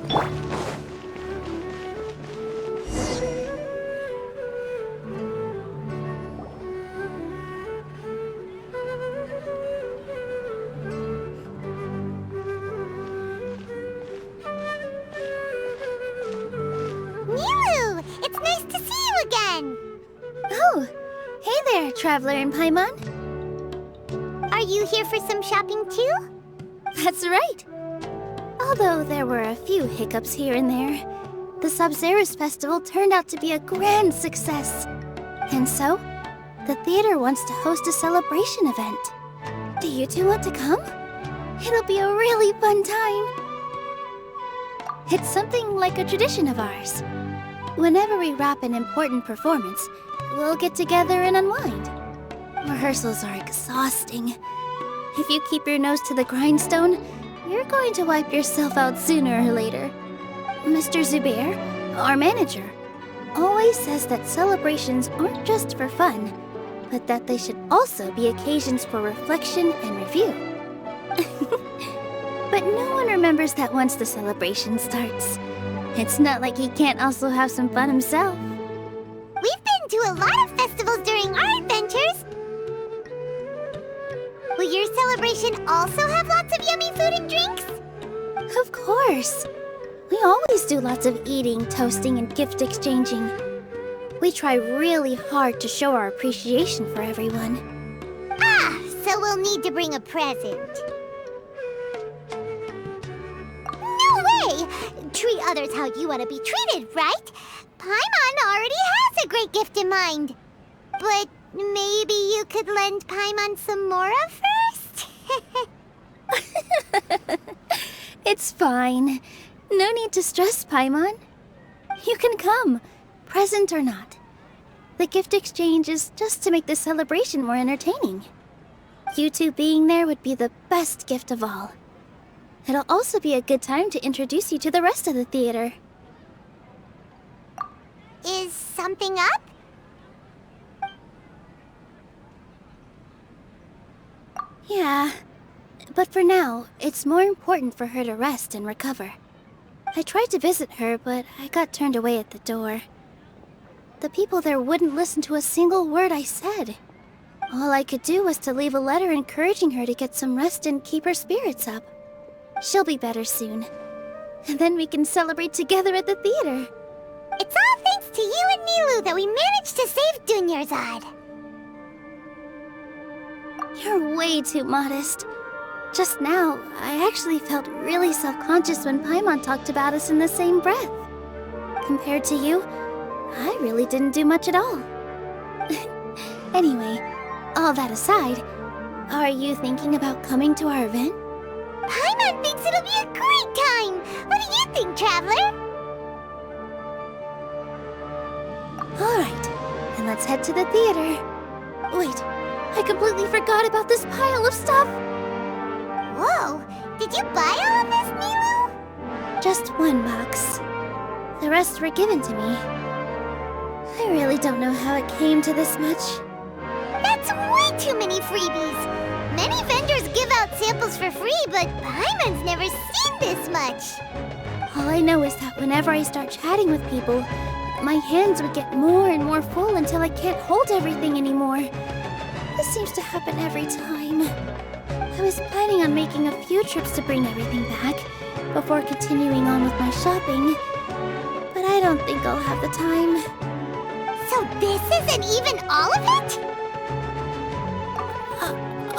Nilou! It's nice to see you again! Oh, hey there, Traveler in Paimon. Are you here for some shopping too? That's right. Although there were a few hiccups here and there, the Sub-Zerus Festival turned out to be a grand success. And so, the theater wants to host a celebration event. Do you two want to come? It'll be a really fun time. It's something like a tradition of ours. Whenever we wrap an important performance, we'll get together and unwind. Rehearsals are exhausting. If you keep your nose to the grindstone, you're going to wipe yourself out sooner or later. Mr. Zubair, our manager, always says that celebrations aren't just for fun, but that they should also be occasions for reflection and review. But no one remembers that once the celebration starts. It's not like he can't also have some fun himself. We've been to a lot of festivals during our adventures. Will your celebration also have lots of yummy food and drinks? Of course. We always do lots of eating, toasting, and gift exchanging. We try really hard to show our appreciation for everyone. Ah, so we'll need to bring a present. No way! Treat others how you want to be treated, right? Paimon already has a great gift in mind. But maybe you could lend Paimon some more of first? It's fine. No need to stress, Paimon. You can come, present or not. The gift exchange is just to make the celebration more entertaining. You two being there would be the best gift of all. It'll also be a good time to introduce you to the rest of the theater. Is something up? Yeah, but for now, it's more important for her to rest and recover. I tried to visit her, but I got turned away at the door. The people there wouldn't listen to a single word I said. All I could do was to leave a letter encouraging her to get some rest and keep her spirits up. She'll be better soon. And then we can celebrate together at the theater. It's all thanks to you and Nilou that we managed to save Dunyarzad. You're way too modest. Just now, I actually felt really self-conscious when Paimon talked about us in the same breath. Compared to you, I really didn't do much at all. Anyway, all that aside, are you thinking about coming to our event? Paimon thinks it'll be a great time! What do you think, Traveler? Alright, then let's head to the theater. Wait, I completely forgot about this pile of stuff! Whoa! Did you buy all of this, Nilou? Just one box. The rest were given to me. I really don't know how it came to this much. That's way too many freebies! Many vendors give out samples for free, but Paimon's never seen this much! All I know is that whenever I start chatting with people, my hands would get more and more full until I can't hold everything anymore. This seems to happen every time. I was planning on making a few trips to bring everything back before continuing on with my shopping, but I don't think I'll have the time. So this isn't even all of it?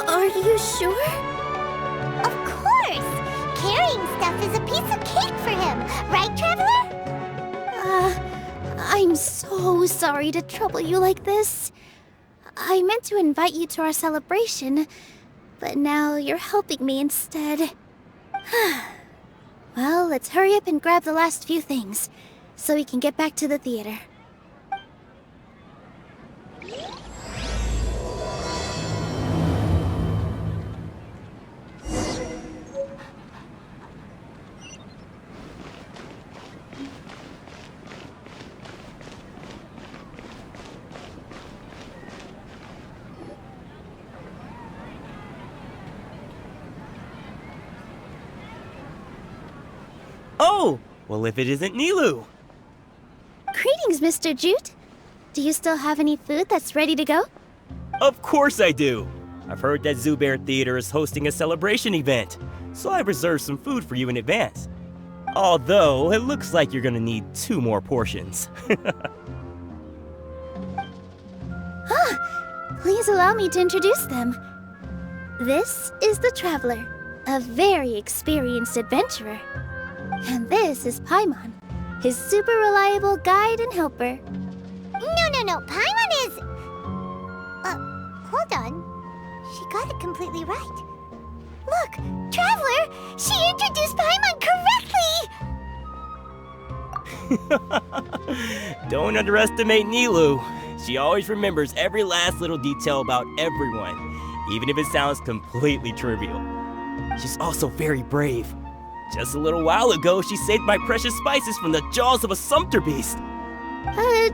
Are you sure? Of course! Carrying stuff is a piece of cake for him, right, Traveler? I'm so sorry to trouble you like this. I meant to invite you to our celebration, but now you're helping me instead. Well, let's hurry up and grab the last few things, so we can get back to the theater. Oh, Well, if it isn't Nilou! Greetings, Mr. Jute. Do you still have any food that's ready to go? Of course I do! I've heard that Zubair Theater is hosting a celebration event, so I reserved some food for you in advance. Although, it looks like you're gonna need 2 more portions. Please allow me to introduce them. This is the Traveler, a very experienced adventurer. And this is Paimon, his super reliable guide and helper. No. Paimon is... hold on. She got it completely right. Look, Traveler! She introduced Paimon correctly! Don't underestimate Nilou. She always remembers every last little detail about everyone, even if it sounds completely trivial. She's also very brave. Just a little while ago, she saved my precious spices from the jaws of a sumpter beast.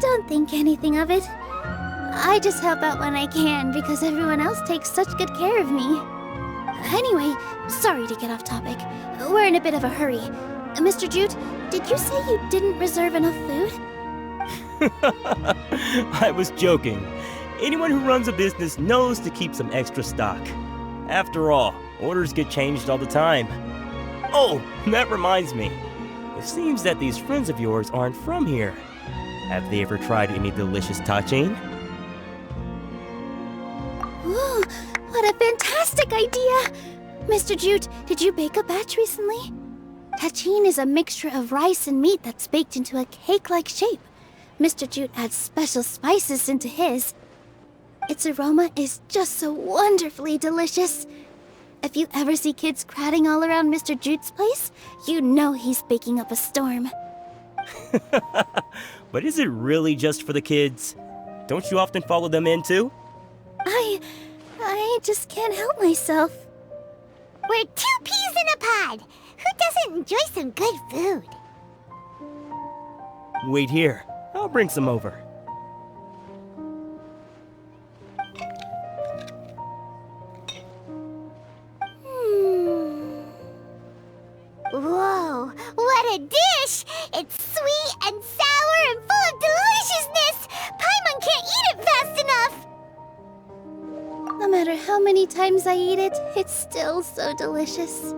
Don't think anything of it. I just help out when I can because everyone else takes such good care of me. Anyway, sorry to get off topic. We're in a bit of a hurry. Mr. Jute, did you say you didn't reserve enough food? I was joking. Anyone who runs a business knows to keep some extra stock. After all, orders get changed all the time. Oh, that reminds me. It seems that these friends of yours aren't from here. Have they ever tried any delicious tachin? Ooh, what a fantastic idea! Mr. Jute, did you bake a batch recently? Tachin is a mixture of rice and meat that's baked into a cake-like shape. Mr. Jute adds special spices into his. Its aroma is just so wonderfully delicious. If you ever see kids crowding all around Mr. Jute's place, you know he's baking up a storm. But is it really just for the kids? Don't you often follow them in too? I just can't help myself. We're 2 peas in a pod! Who doesn't enjoy some good food? Wait here. I'll bring some over. Whoa, what a dish! It's sweet and sour and full of deliciousness! Paimon can't eat it fast enough! No matter how many times I eat it, it's still so delicious.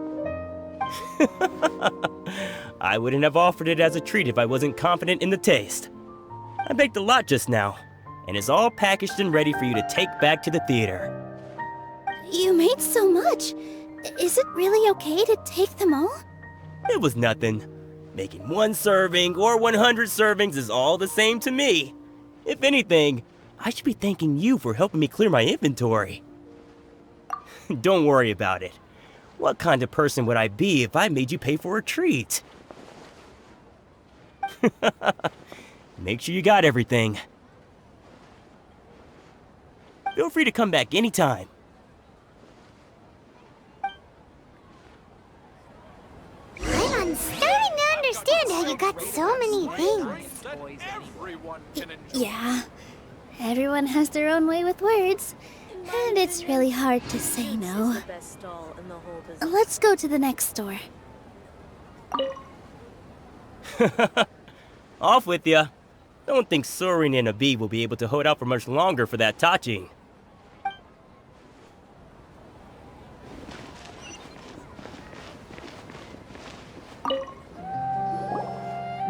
I wouldn't have offered it as a treat if I wasn't confident in the taste. I baked a lot just now, and it's all packaged and ready for you to take back to the theater. You made so much. Is it really okay to take them all? It was nothing. Making 1 serving or 100 servings is all the same to me. If anything, I should be thanking you for helping me clear my inventory. Don't worry about it. What kind of person would I be if I made you pay for a treat? Make sure you got everything. Feel free to come back anytime. I'm starting to understand how you got so many things. Yeah. Everyone has their own way with words, and it's really hard to say no. Let's go to the next store. Off with ya. Don't think Sorin and Abi will be able to hold out for much longer for that tachin.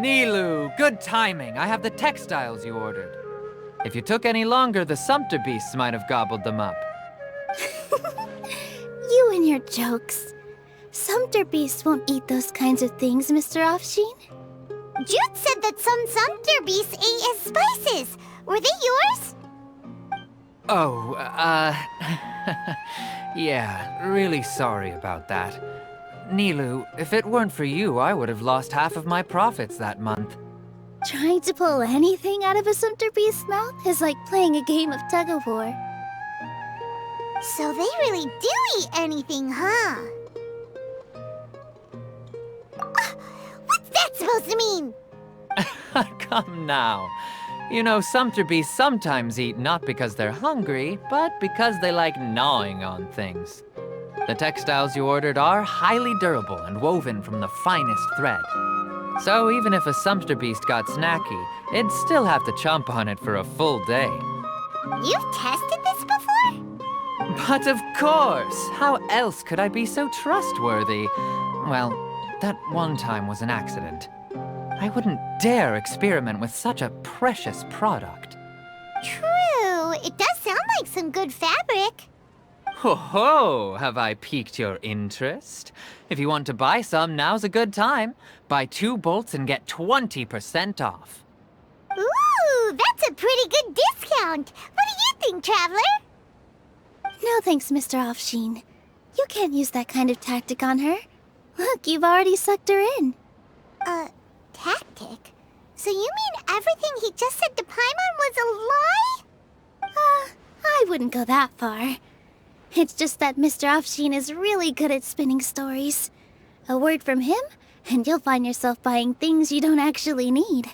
Nilou, good timing. I have the textiles you ordered. If you took any longer, the sumpter beasts might have gobbled them up. You and your jokes. Sumpter beasts won't eat those kinds of things, Mr. Offsheen. Jude said that some sumpter beasts ate his spices. Were they yours? Oh, yeah, really sorry about that. Nilou, if it weren't for you, I would have lost half of my profits that month. Trying to pull anything out of a sumpter beast's mouth is like playing a game of tug-of-war. So they really do eat anything, huh? What's that supposed to mean? Come now. You know, sumpter beasts sometimes eat not because they're hungry, but because they like gnawing on things. The textiles you ordered are highly durable and woven from the finest thread. So even if a sumpter beast got snacky, it'd still have to chomp on it for a full day. You've tested this before? But of course! How else could I be so trustworthy? Well, that one time was an accident. I wouldn't dare experiment with such a precious product. True. It does sound like some good fabric. Ho ho! Have I piqued your interest? If you want to buy some, now's a good time. Buy 2 bolts and get 20% off. Ooh, that's a pretty good discount. What do you think, Traveler? No thanks, Mr. Offsheen. You can't use that kind of tactic on her. Look, you've already sucked her in. Tactic? So you mean everything he just said to Paimon was a lie? I wouldn't go that far. It's just that Mr. Offsheen is really good at spinning stories. A word from him, and you'll find yourself buying things you don't actually need.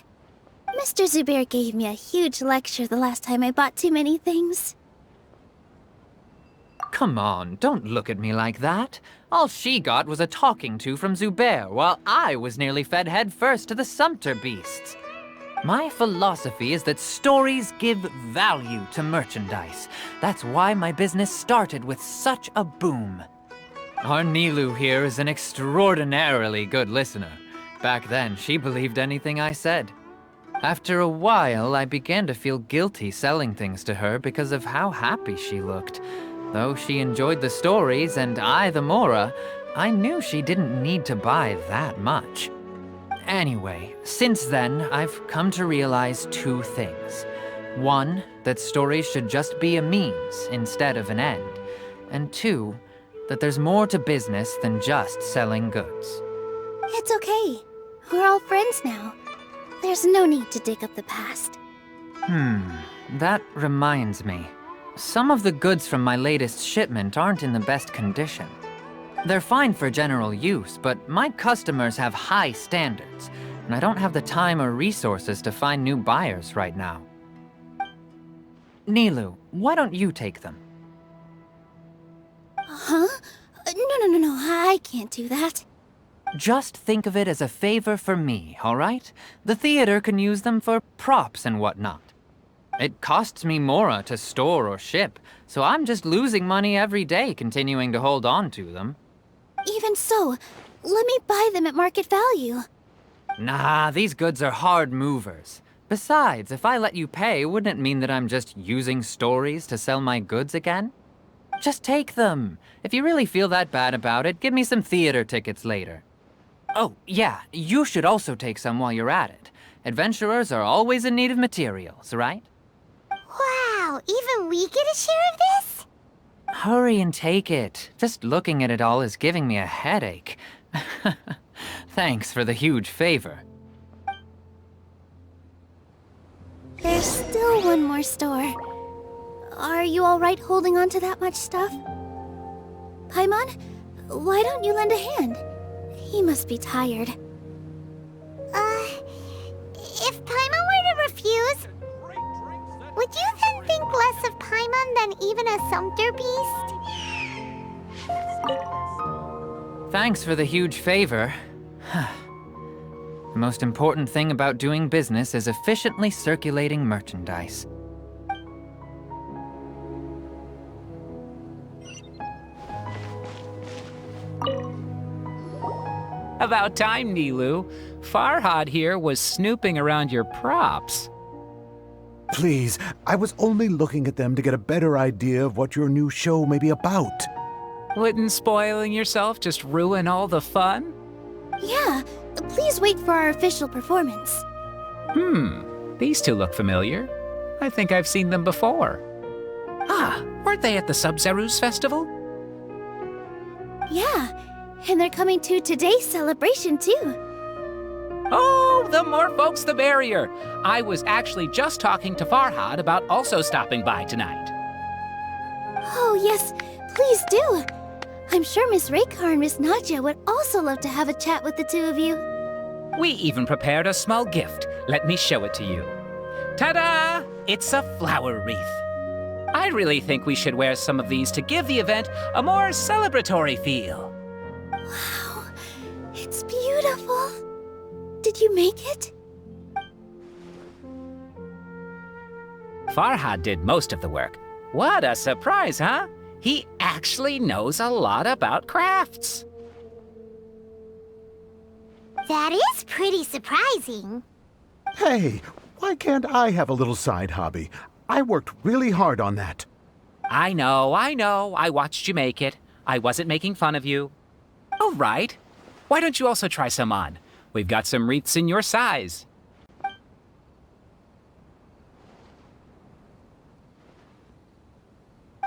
Mr. Zubair gave me a huge lecture the last time I bought too many things. Come on, don't look at me like that. All she got was a talking to from Zubair, while I was nearly fed headfirst to the sumpter beasts. My philosophy is that stories give value to merchandise. That's why my business started with such a boom. Our Nilou here is an extraordinarily good listener. Back then, she believed anything I said. After a while, I began to feel guilty selling things to her because of how happy she looked. Though she enjoyed the stories and I the Mora, I knew she didn't need to buy that much. Anyway, since then, I've come to realize 2 things. 1, that stories should just be a means instead of an end. And 2, that there's more to business than just selling goods. It's okay. We're all friends now. There's no need to dig up the past. That reminds me. Some of the goods from my latest shipment aren't in the best condition. They're fine for general use, but my customers have high standards, and I don't have the time or resources to find new buyers right now. Nilou, why don't you take them? Huh? No, I can't do that. Just think of it as a favor for me, all right? The theater can use them for props and whatnot. It costs me Mora to store or ship, so I'm just losing money every day continuing to hold on to them. Even so, let me buy them at market value. Nah, these goods are hard movers. Besides, if I let you pay, wouldn't it mean that I'm just using stories to sell my goods again? Just take them. If you really feel that bad about it, give me some theater tickets later. Oh, yeah, you should also take some while you're at it. Adventurers are always in need of materials, right? Wow, even we get a share of this? Hurry and take it. Just looking at it all is giving me a headache. Thanks for the huge favor. There's still one more store. Are you all right holding on to that much stuff? Paimon, why don't you lend a hand? He must be tired. If Paimon were to refuse, would you then think less of Paimon than even a sumpter beast? Thanks for the huge favor. The most important thing about doing business is efficiently circulating merchandise. About time, Nilou. Farhad here was snooping around your props. Please, I was only looking at them to get a better idea of what your new show may be about. Wouldn't spoiling yourself just ruin all the fun? Yeah, please wait for our official performance. These 2 look familiar. I think I've seen them before. Ah, weren't they at the Sub-Zerus festival? Yeah, and they're coming to today's celebration too. Oh, the more folks the merrier. I was actually just talking to Farhad about also stopping by tonight. Oh yes, please do. I'm sure Miss Raykar and Miss Nadia would also love to have a chat with the 2 of you. We even prepared a small gift. Let me show it to you. Ta-da! It's a flower wreath. I really think we should wear some of these to give the event a more celebratory feel. Wow, it's beautiful. Did you make it? Farhad did most of the work. What a surprise, huh? He actually knows a lot about crafts. That is pretty surprising. Hey, why can't I have a little side hobby? I worked really hard on that. I know. I watched you make it. I wasn't making fun of you. All right. Why don't you also try some on? We've got some wreaths in your size.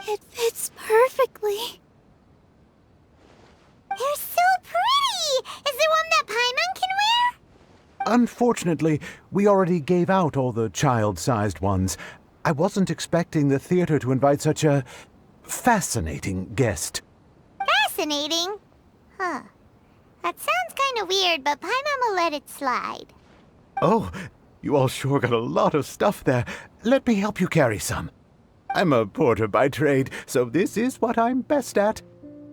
It fits perfectly. They're so pretty! Is there one that Paimon can wear? Unfortunately, we already gave out all the child-sized ones. I wasn't expecting the theater to invite such a fascinating guest. Fascinating. Huh. That sounds kind of weird, but Paimon will let it slide. Oh, you all sure got a lot of stuff there. Let me help you carry some. I'm a porter by trade, so this is what I'm best at.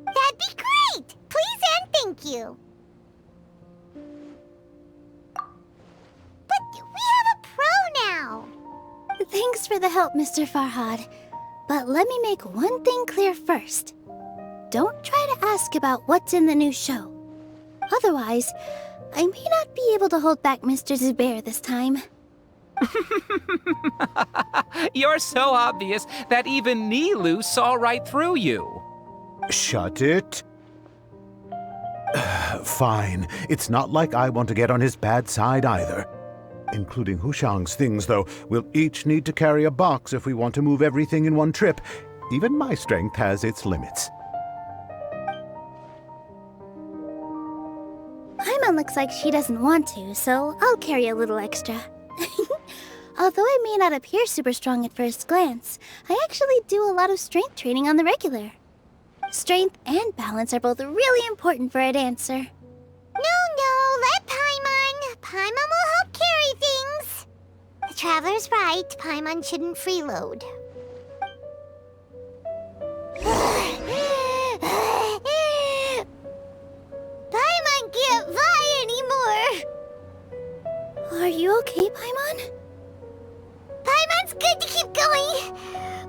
That'd be great! Please and thank you. But we have a pro now. Thanks for the help, Mr. Farhad. But let me make one thing clear first. Don't try to ask about what's in the new show. Otherwise, I may not be able to hold back Mr. Zubair this time. You're so obvious that even Nilou saw right through you. Shut it. Fine. It's not like I want to get on his bad side either. Including Hushang's things, though. We'll each need to carry a box if we want to move everything in one trip. Even my strength has its limits. Paimon looks like she doesn't want to, so I'll carry a little extra. Although I may not appear super strong at first glance, I actually do a lot of strength training on the regular. Strength and balance are both really important for a dancer. No, let Paimon. Paimon will help carry things. The Traveler's right. Paimon shouldn't freeload. Paimon can't fly anymore. Are you okay, Paimon? Paimon's good to keep going.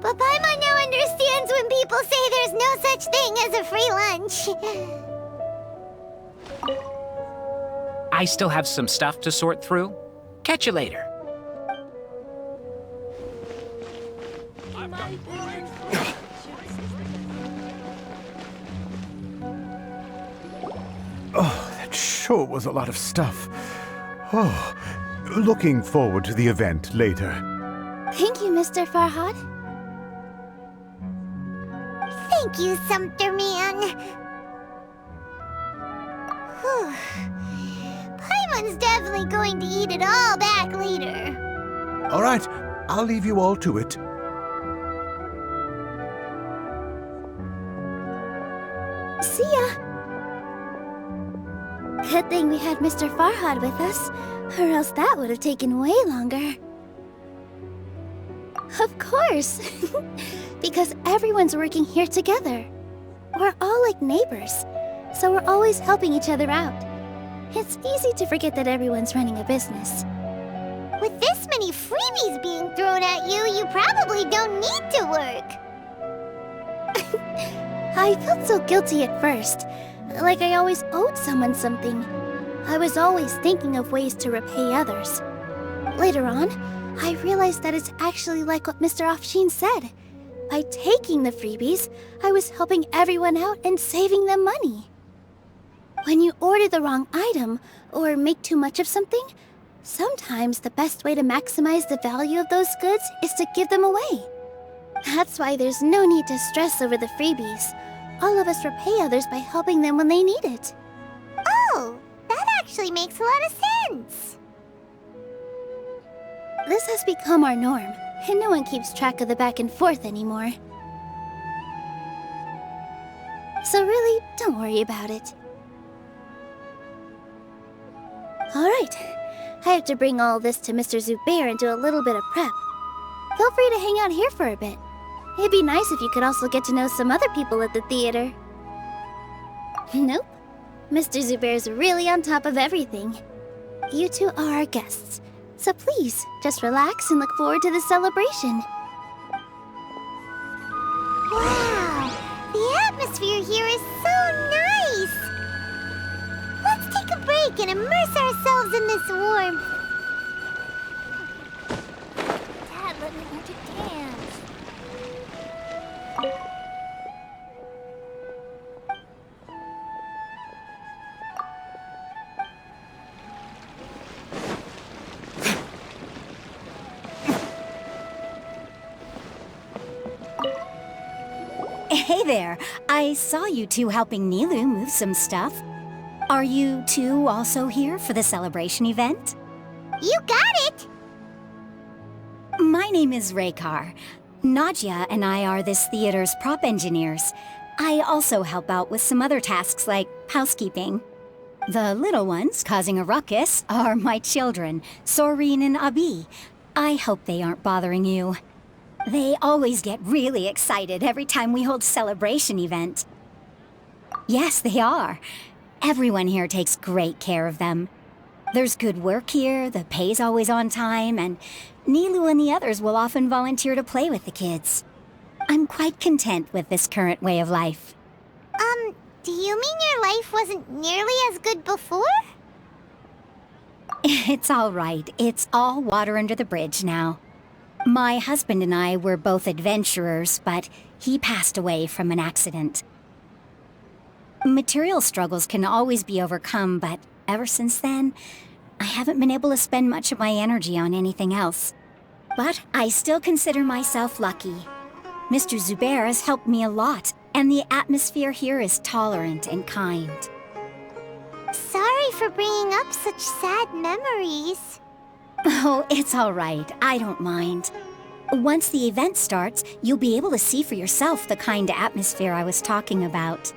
But Paimon now understands when people say there's no such thing as a free lunch. I still have some stuff to sort through. Catch you later. Oh, that sure was a lot of stuff. Oh, looking forward to the event later. Thank you, Mr. Farhad. Thank you, Sumpter Man. Whew. Paimon's definitely going to eat it all back later. All right, I'll leave you all to it. See ya! Good thing we had Mr. Farhad with us, or else that would have taken way longer. Of course! Because everyone's working here together. We're all like neighbors, so we're always helping each other out. It's easy to forget that everyone's running a business. With this many freebies being thrown at you, you probably don't need to work. I felt so guilty at first, like I always owed someone something. I was always thinking of ways to repay others. Later on, I realized that it's actually like what Mr. Afshin said. By taking the freebies, I was helping everyone out and saving them money. When you order the wrong item, or make too much of something, sometimes the best way to maximize the value of those goods is to give them away. That's why there's no need to stress over the freebies. All of us repay others by helping them when they need it. Oh, that actually makes a lot of sense. This has become our norm, and no one keeps track of the back and forth anymore. So really, don't worry about it. Alright, I have to bring all this to Mr. Zubair and do a little bit of prep. Feel free to hang out here for a bit. It'd be nice if you could also get to know some other people at the theater. Nope. Mr. Zubair's really on top of everything. You two are our guests, so please, just relax and look forward to the celebration. Wow, the atmosphere here is so nice. Let's take a break and immerse ourselves in this warmth. Dad, let me hold your hands. Hey there, I saw you two helping Nilou move some stuff. Are you two also here for the celebration event? You got it! My name is Raykar. Nadia and I are this theater's prop engineers. I also help out with some other tasks like housekeeping. The little ones causing a ruckus are my children, Soreen and Abi. I hope they aren't bothering you. They always get really excited every time we hold a celebration event. Yes, they are. Everyone here takes great care of them. There's good work here, the pay's always on time, and Nilou and the others will often volunteer to play with the kids. I'm quite content with this current way of life. Do you mean your life wasn't nearly as good before? It's all right. It's all water under the bridge now. My husband and I were both adventurers, but he passed away from an accident. Material struggles can always be overcome, but ever since then, I haven't been able to spend much of my energy on anything else. But I still consider myself lucky. Mr. Zubair has helped me a lot, and the atmosphere here is tolerant and kind. Sorry for bringing up such sad memories. Oh, it's all right. I don't mind. Once the event starts, you'll be able to see for yourself the kind of atmosphere I was talking about.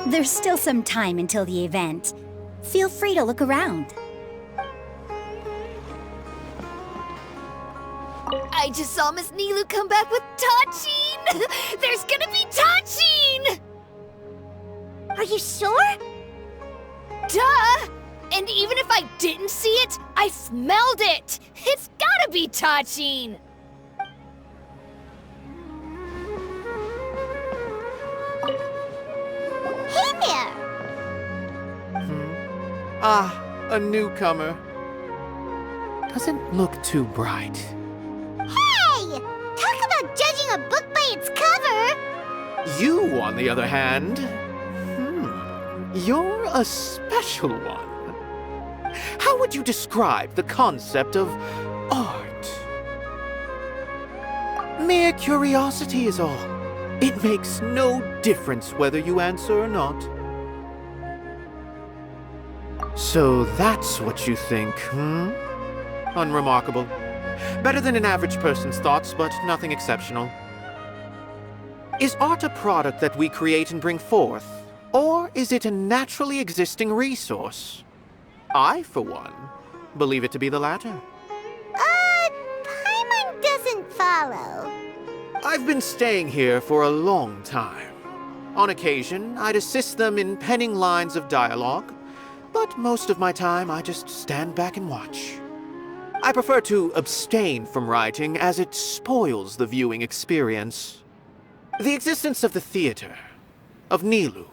There's still some time until the event. Feel free to look around. I just saw Miss Nilou come back with Tachin! There's gonna be Tachin! Are you sure? Duh! And even if I didn't see it, I smelled it! It's gotta be Tachin! Hey there! Ah, a newcomer. Doesn't look too bright. Hey! Talk about judging a book by its cover! You, on the other hand, you're a special one. How would you describe the concept of art? Mere curiosity is all. It makes no difference whether you answer or not. So that's what you think, Unremarkable. Better than an average person's thoughts, but nothing exceptional. Is art a product that we create and bring forth? Or is it a naturally existing resource? I, for one, believe it to be the latter. Paimon doesn't follow. I've been staying here for a long time. On occasion, I'd assist them in penning lines of dialogue, but most of my time I just stand back and watch. I prefer to abstain from writing as it spoils the viewing experience. The existence of the theater, of Nilou,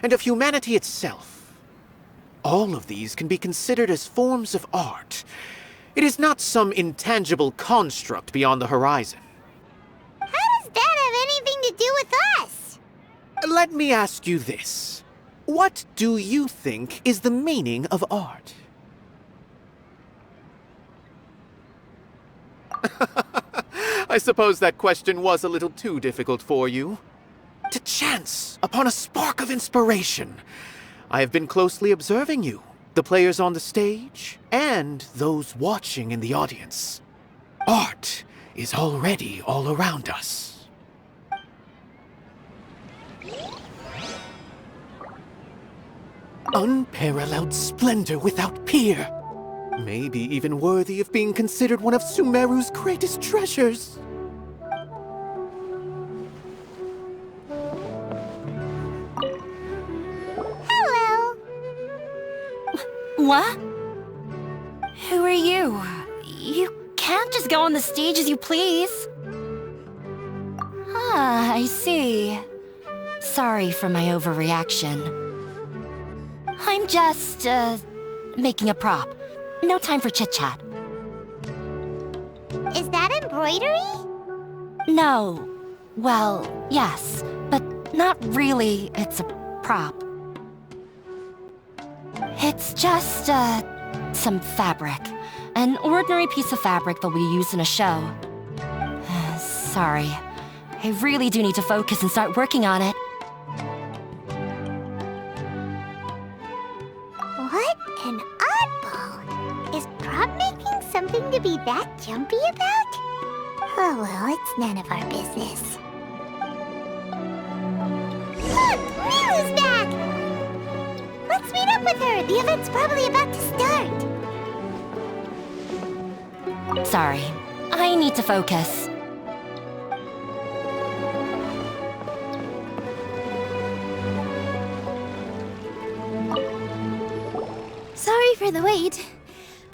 and of humanity itself, all of these can be considered as forms of art. It is not some intangible construct beyond the horizon. How does that have anything to do with us? Let me ask you this. What do you think is the meaning of art? I suppose that question was a little too difficult for you. To chance upon a spark of inspiration. I have been closely observing you, the players on the stage, and those watching in the audience. Art is already all around us. Unparalleled splendor without peer. Maybe even worthy of being considered one of Sumeru's greatest treasures. Hello. What? Who are you? You can't just go on the stage as you please. Ah, I see. Sorry for my overreaction. I'm just, making a prop. No time for chit-chat. Is that embroidery? No. Well, yes, but not really. It's a prop. It's just, some fabric. An ordinary piece of fabric that we use in a show. Sorry. I really do need to focus and start working on it. What an oddball! Is prop making something to be that jumpy about? Oh well, it's none of our business. Look! Nilou's back! Let's meet up with her! The event's probably about to start! Sorry. I need to focus. Sorry for the wait.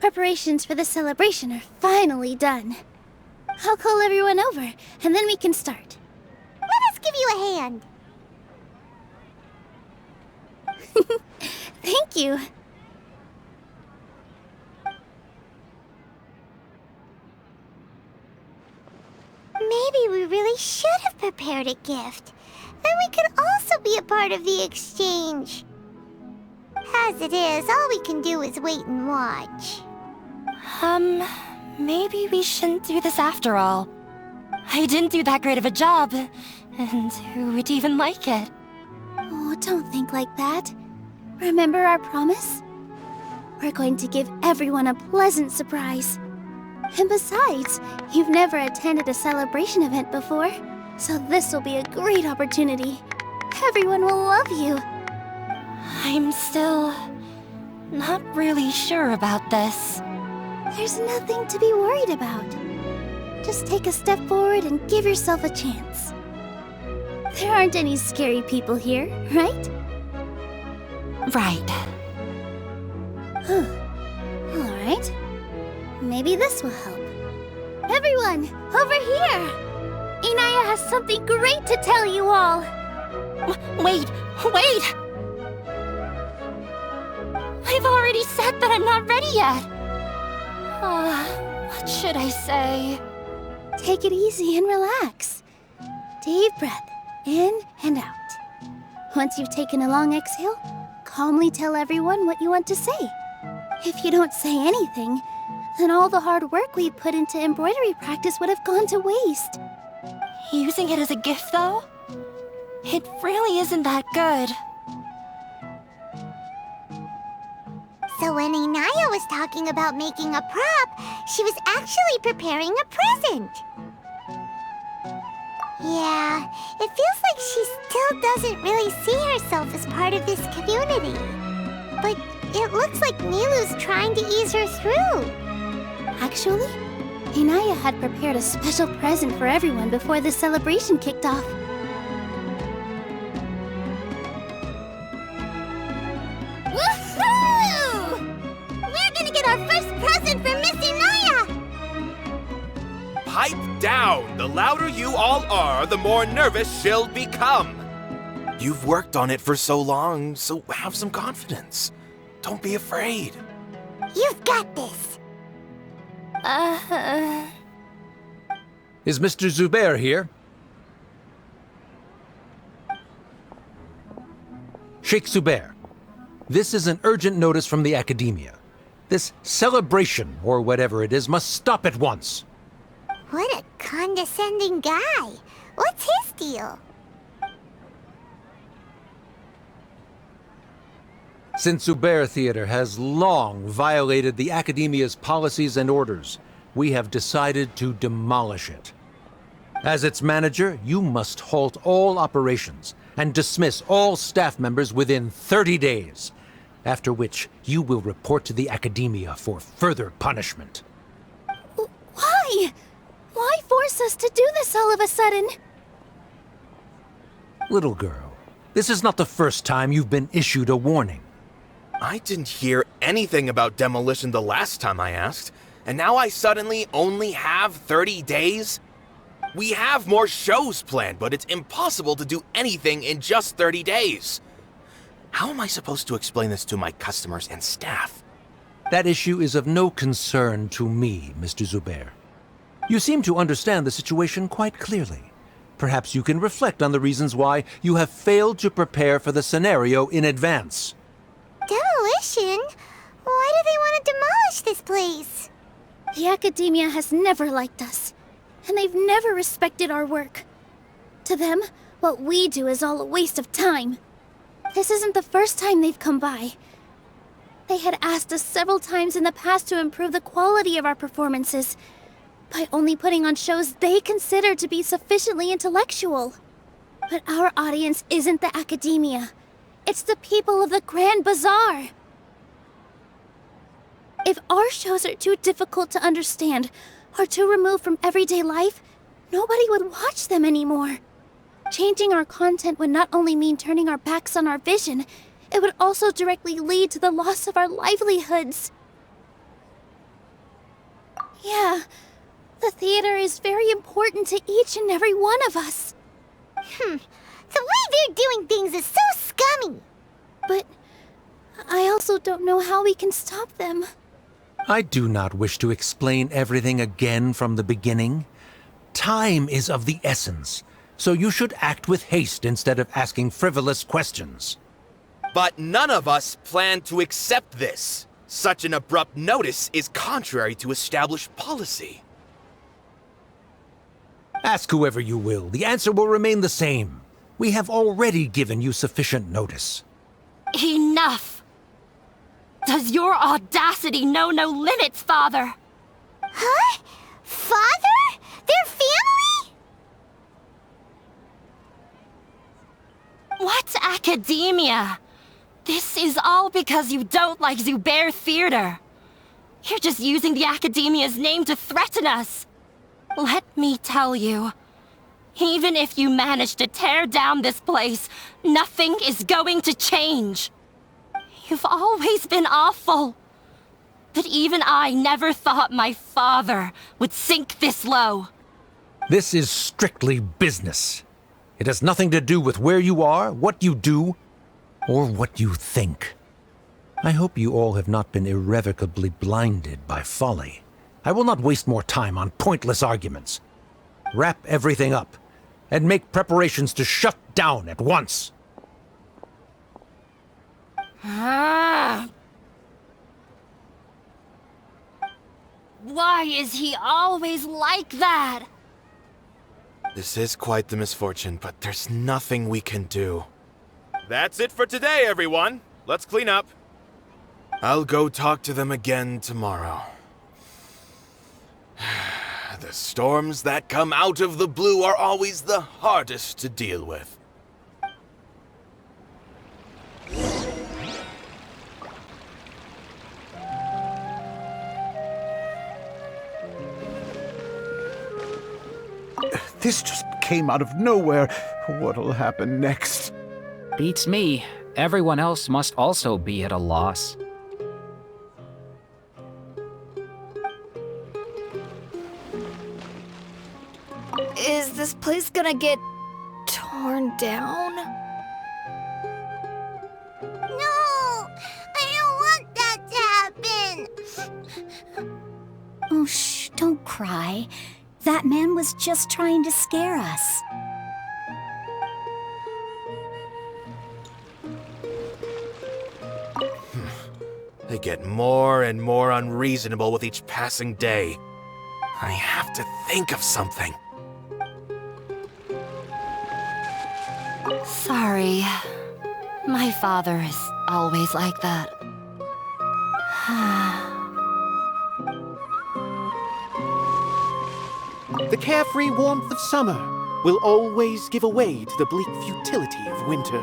Preparations for the celebration are finally done. I'll call everyone over, and then we can start. Let us give you a hand! Thank you. Maybe we really should have prepared a gift. Then we could also be a part of the exchange. As it is, all we can do is wait and watch. Maybe we shouldn't do this after all. I didn't do that great of a job, and who would even like it? Oh, don't think like that. Remember our promise? We're going to give everyone a pleasant surprise. And besides, you've never attended a celebration event before, so this will be a great opportunity. Everyone will love you. I'm still not really sure about this. There's nothing to be worried about. Just take a step forward and give yourself a chance. There aren't any scary people here, right? Right. Alright. Maybe this will help. Everyone, over here! Inaya has something great to tell you all! Wait! I've already said that I'm not ready yet! What should I say? Take it easy and relax. Deep breath, in and out. Once you've taken a long exhale, calmly tell everyone what you want to say. If you don't say anything, then all the hard work we put into embroidery practice would have gone to waste. Using it as a gift, though? It really isn't that good. So when Inaya was talking about making a prop, she was actually preparing a present. Yeah, it feels like she still doesn't really see herself as part of this community. But it looks like Nilou's trying to ease her through. Actually, Inaya had prepared a special present for everyone before the celebration kicked off. Woohoo! We're gonna get our first present from Miss Inaya! Pipe down! The louder you all are, the more nervous she'll become. You've worked on it for so long, so have some confidence. Don't be afraid. You've got this! Is Mr. Zubair here? Sheikh Zubair, this is an urgent notice from the Academia. This celebration, or whatever it is, must stop at once. What a condescending guy. What's his deal? Since Zubair Theater has long violated the Academia's policies and orders, we have decided to demolish it. As its manager, you must halt all operations and dismiss all staff members within 30 days. after which you will report to the Academia for further punishment. Why? Why force us to do this all of a sudden? Little girl, this is not the first time you've been issued a warning. I didn't hear anything about demolition the last time I asked, and now I suddenly only have 30 days? We have more shows planned, but it's impossible to do anything in just 30 days. How am I supposed to explain this to my customers and staff? That issue is of no concern to me, Mr. Zubair. You seem to understand the situation quite clearly. Perhaps you can reflect on the reasons why you have failed to prepare for the scenario in advance. Demolition? Why do they want to demolish this place? The Academia has never liked us, and they've never respected our work. To them, what we do is all a waste of time. This isn't the first time they've come by. They had asked us several times in the past to improve the quality of our performances by only putting on shows they consider to be sufficiently intellectual. But our audience isn't the Academia. It's the people of the Grand Bazaar. If our shows are too difficult to understand or too removed from everyday life, nobody would watch them anymore. Changing our content would not only mean turning our backs on our vision, it would also directly lead to the loss of our livelihoods. Yeah, the theater is very important to each and every one of us. The way they're doing things is so scummy. But I also don't know how we can stop them. I do not wish to explain everything again from the beginning. Time is of the essence, so you should act with haste instead of asking frivolous questions. But none of us plan to accept this. Such an abrupt notice is contrary to established policy. Ask whoever you will, the answer will remain the same. We have already given you sufficient notice. Enough! Does your audacity know no limits, Father? Huh? Father? Their family? What Academia? This is all because you don't like Zubair Theater. You're just using the Academia's name to threaten us. Let me tell you, even if you manage to tear down this place, nothing is going to change. You've always been awful. But even I never thought my father would sink this low. This is strictly business. It has nothing to do with where you are, what you do, or what you think. I hope you all have not been irrevocably blinded by folly. I will not waste more time on pointless arguments. Wrap everything up, and make preparations to shut down at once. Why is he always like that? This is quite the misfortune, but there's nothing we can do. That's it for today, everyone. Let's clean up. I'll go talk to them again tomorrow. The storms that come out of the blue are always the hardest to deal with. This just came out of nowhere. What'll happen next? Beats me. Everyone else must also be at a loss. Is this place gonna get torn down? No! I don't want that to happen! Oh, shh, don't cry. That man was just trying to scare us. They get more and more unreasonable with each passing day. I have to think of something. Sorry. My father is always like that. The carefree warmth of summer will always give away to the bleak futility of winter.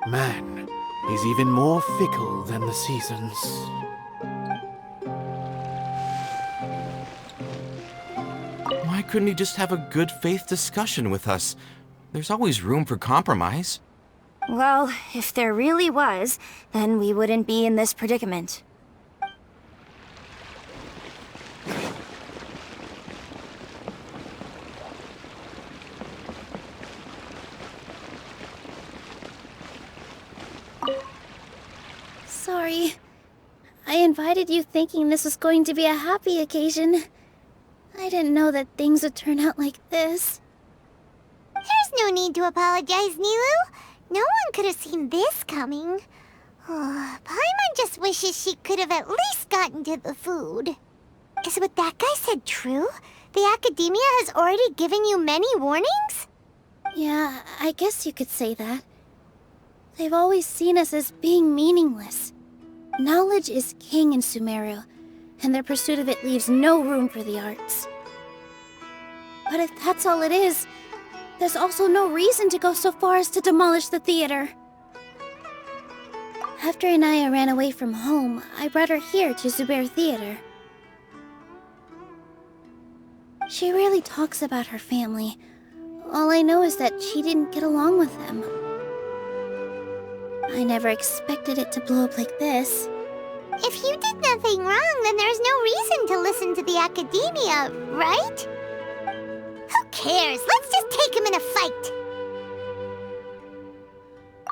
Man, He's even more fickle than the seasons. Why couldn't he just have a good faith discussion with us? There's always room for compromise. Well, if there really was, then we wouldn't be in this predicament. Sorry. I invited you thinking this was going to be a happy occasion. I didn't know that things would turn out like this. There's no need to apologize, Nilou. No one could have seen this coming. Oh, Paimon just wishes she could have at least gotten to the food. Is what that guy said true? The Academia has already given you many warnings? Yeah, I guess you could say that. They've always seen us as being meaningless. Knowledge is king in Sumeru, and their pursuit of it leaves no room for the arts. But if that's all it is, there's also no reason to go so far as to demolish the theater. After Inaya ran away from home, I brought her here to Zubair Theater. She rarely talks about her family. All I know is that she didn't get along with them. I never expected it to blow up like this. If you did nothing wrong, then there's no reason to listen to the Academia, right? Who cares? Let's just take him in a fight.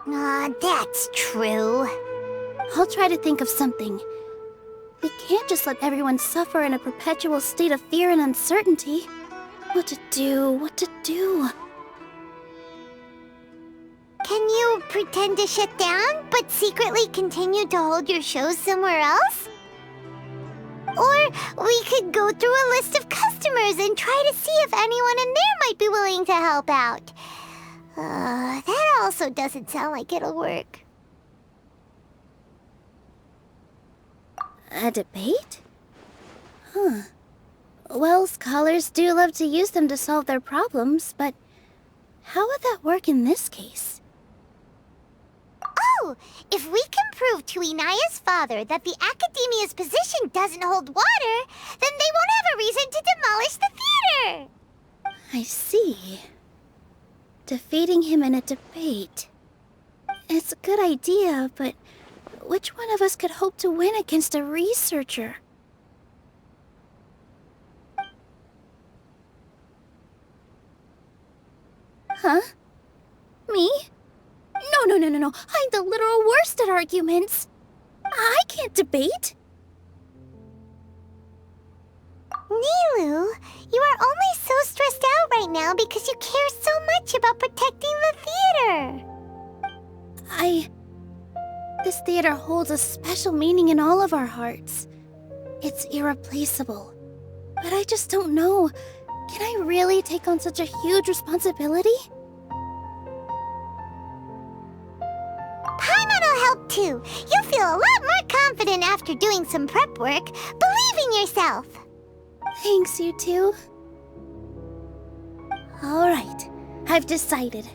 Aw, that's true. I'll try to think of something. We can't just let everyone suffer in a perpetual state of fear and uncertainty. What to do? Can you pretend to shut down, but secretly continue to hold your shows somewhere else? Or we could go through a list of customers and try to see if anyone in there might be willing to help out. That also doesn't sound like it'll work. A debate? Huh. Well, scholars do love to use them to solve their problems, but how would that work in this case? Oh, if we can prove to Inaya's father that the Academia's position doesn't hold water, then they won't have a reason to demolish the theater! I see. Defeating him in a debate. It's a good idea, but which one of us could hope to win against a researcher? Huh? Me? No. I'm the literal worst at arguments. I can't debate. Nilou, you are only so stressed out right now because you care so much about protecting the theater. This theater holds a special meaning in all of our hearts. It's irreplaceable. But I just don't know. Can I really take on such a huge responsibility? Paimon will help too. You'll feel a lot more confident after doing some prep work. Believe in yourself. Thanks, you two. Alright, I've decided.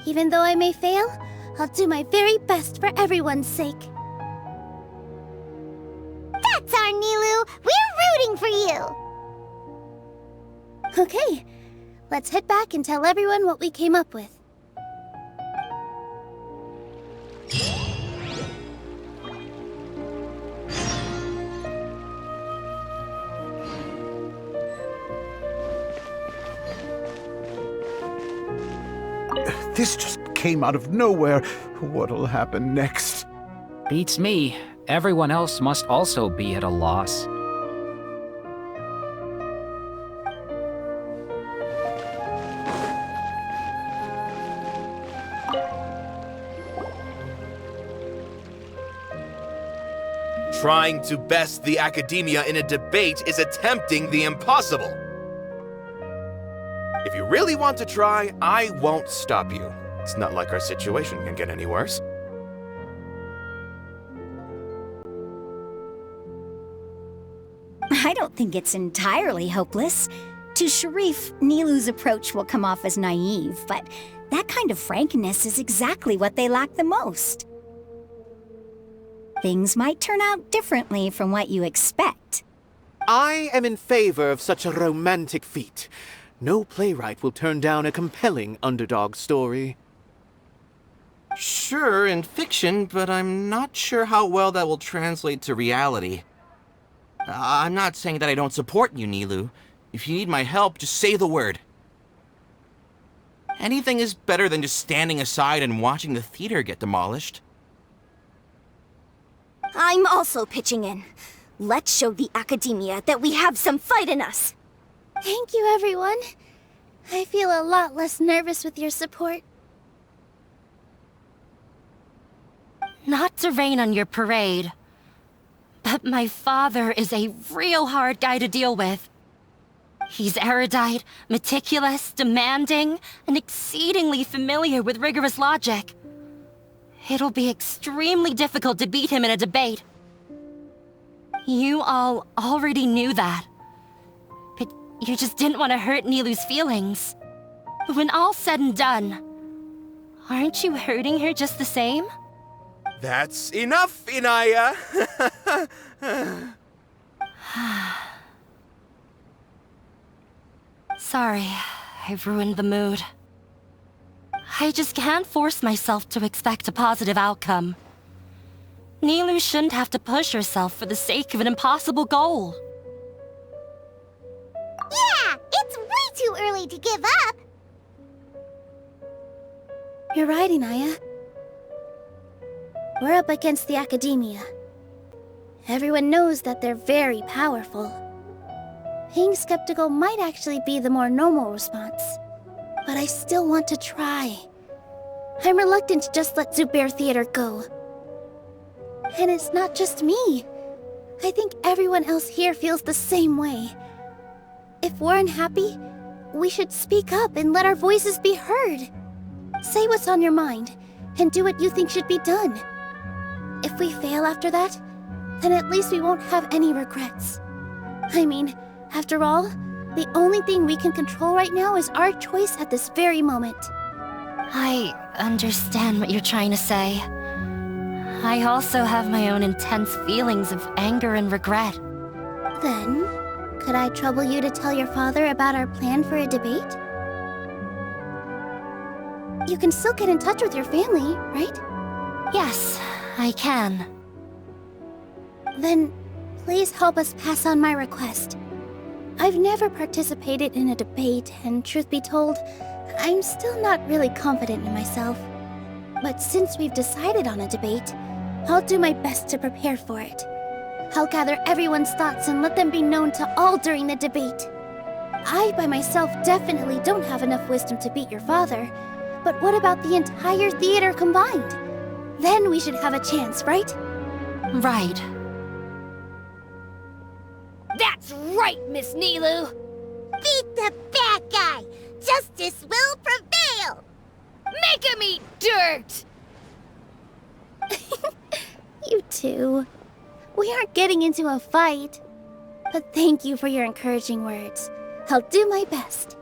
Even though I may fail, I'll do my very best for everyone's sake. That's our Nilou! We're rooting for you! Okay, let's head back and tell everyone what we came up with. This just came out of nowhere. What'll happen next? Beats me. Everyone else must also be at a loss. Trying to best the Academia in a debate is attempting the impossible. If you really want to try, I won't stop you. It's not like our situation can get any worse. I don't think it's entirely hopeless. To Sharif, Nilou's approach will come off as naive, but that kind of frankness is exactly what they lack the most. things might turn out differently from what you expect. I am in favor of such a romantic feat. No playwright will turn down a compelling underdog story. Sure, in fiction, but I'm not sure how well that will translate to reality. I'm not saying that I don't support you, Nilou. If you need my help, just say the word. Anything is better than just standing aside and watching the theater get demolished. I'm also pitching in. Let's show the Academia that we have some fight in us. Thank you, everyone. I feel a lot less nervous with your support. Not to rain on your parade, but my father is a real hard guy to deal with. He's erudite, meticulous, demanding, and exceedingly familiar with rigorous logic. It'll be extremely difficult to beat him in a debate. You all already knew that. But you just didn't want to hurt Nilou's feelings. When all's said and done, aren't you hurting her just the same? That's enough, Inaya! Sorry, I've ruined the mood. I just can't force myself to expect a positive outcome. Nilou shouldn't have to push herself for the sake of an impossible goal. Yeah, it's way too early to give up. You're right, Inaya. We're up against the Academia. Everyone knows that they're very powerful. Being skeptical might actually be the more normal response. But I still want to try. I'm reluctant to just let Zubair Theater go. And it's not just me. I think everyone else here feels the same way. If we're unhappy, we should speak up and let our voices be heard. Say what's on your mind, and do what you think should be done. If we fail after that, then at least we won't have any regrets. I mean, after all, the only thing we can control right now is our choice at this very moment. I understand what you're trying to say. I also have my own intense feelings of anger and regret. Then, could I trouble you to tell your father about our plan for a debate? You can still get in touch with your family, right? Yes, I can. Then, please help us pass on my request. I've never participated in a debate, and truth be told, I'm still not really confident in myself. But since we've decided on a debate, I'll do my best to prepare for it. I'll gather everyone's thoughts and let them be known to all during the debate. I, by myself, definitely don't have enough wisdom to beat your father. But what about the entire theater combined? Then we should have a chance, right? Right. That's right, Miss Nilou! Beat the bad guy! Justice will prevail! Make him eat dirt! You too. We aren't getting into a fight. But thank you for your encouraging words. I'll do my best.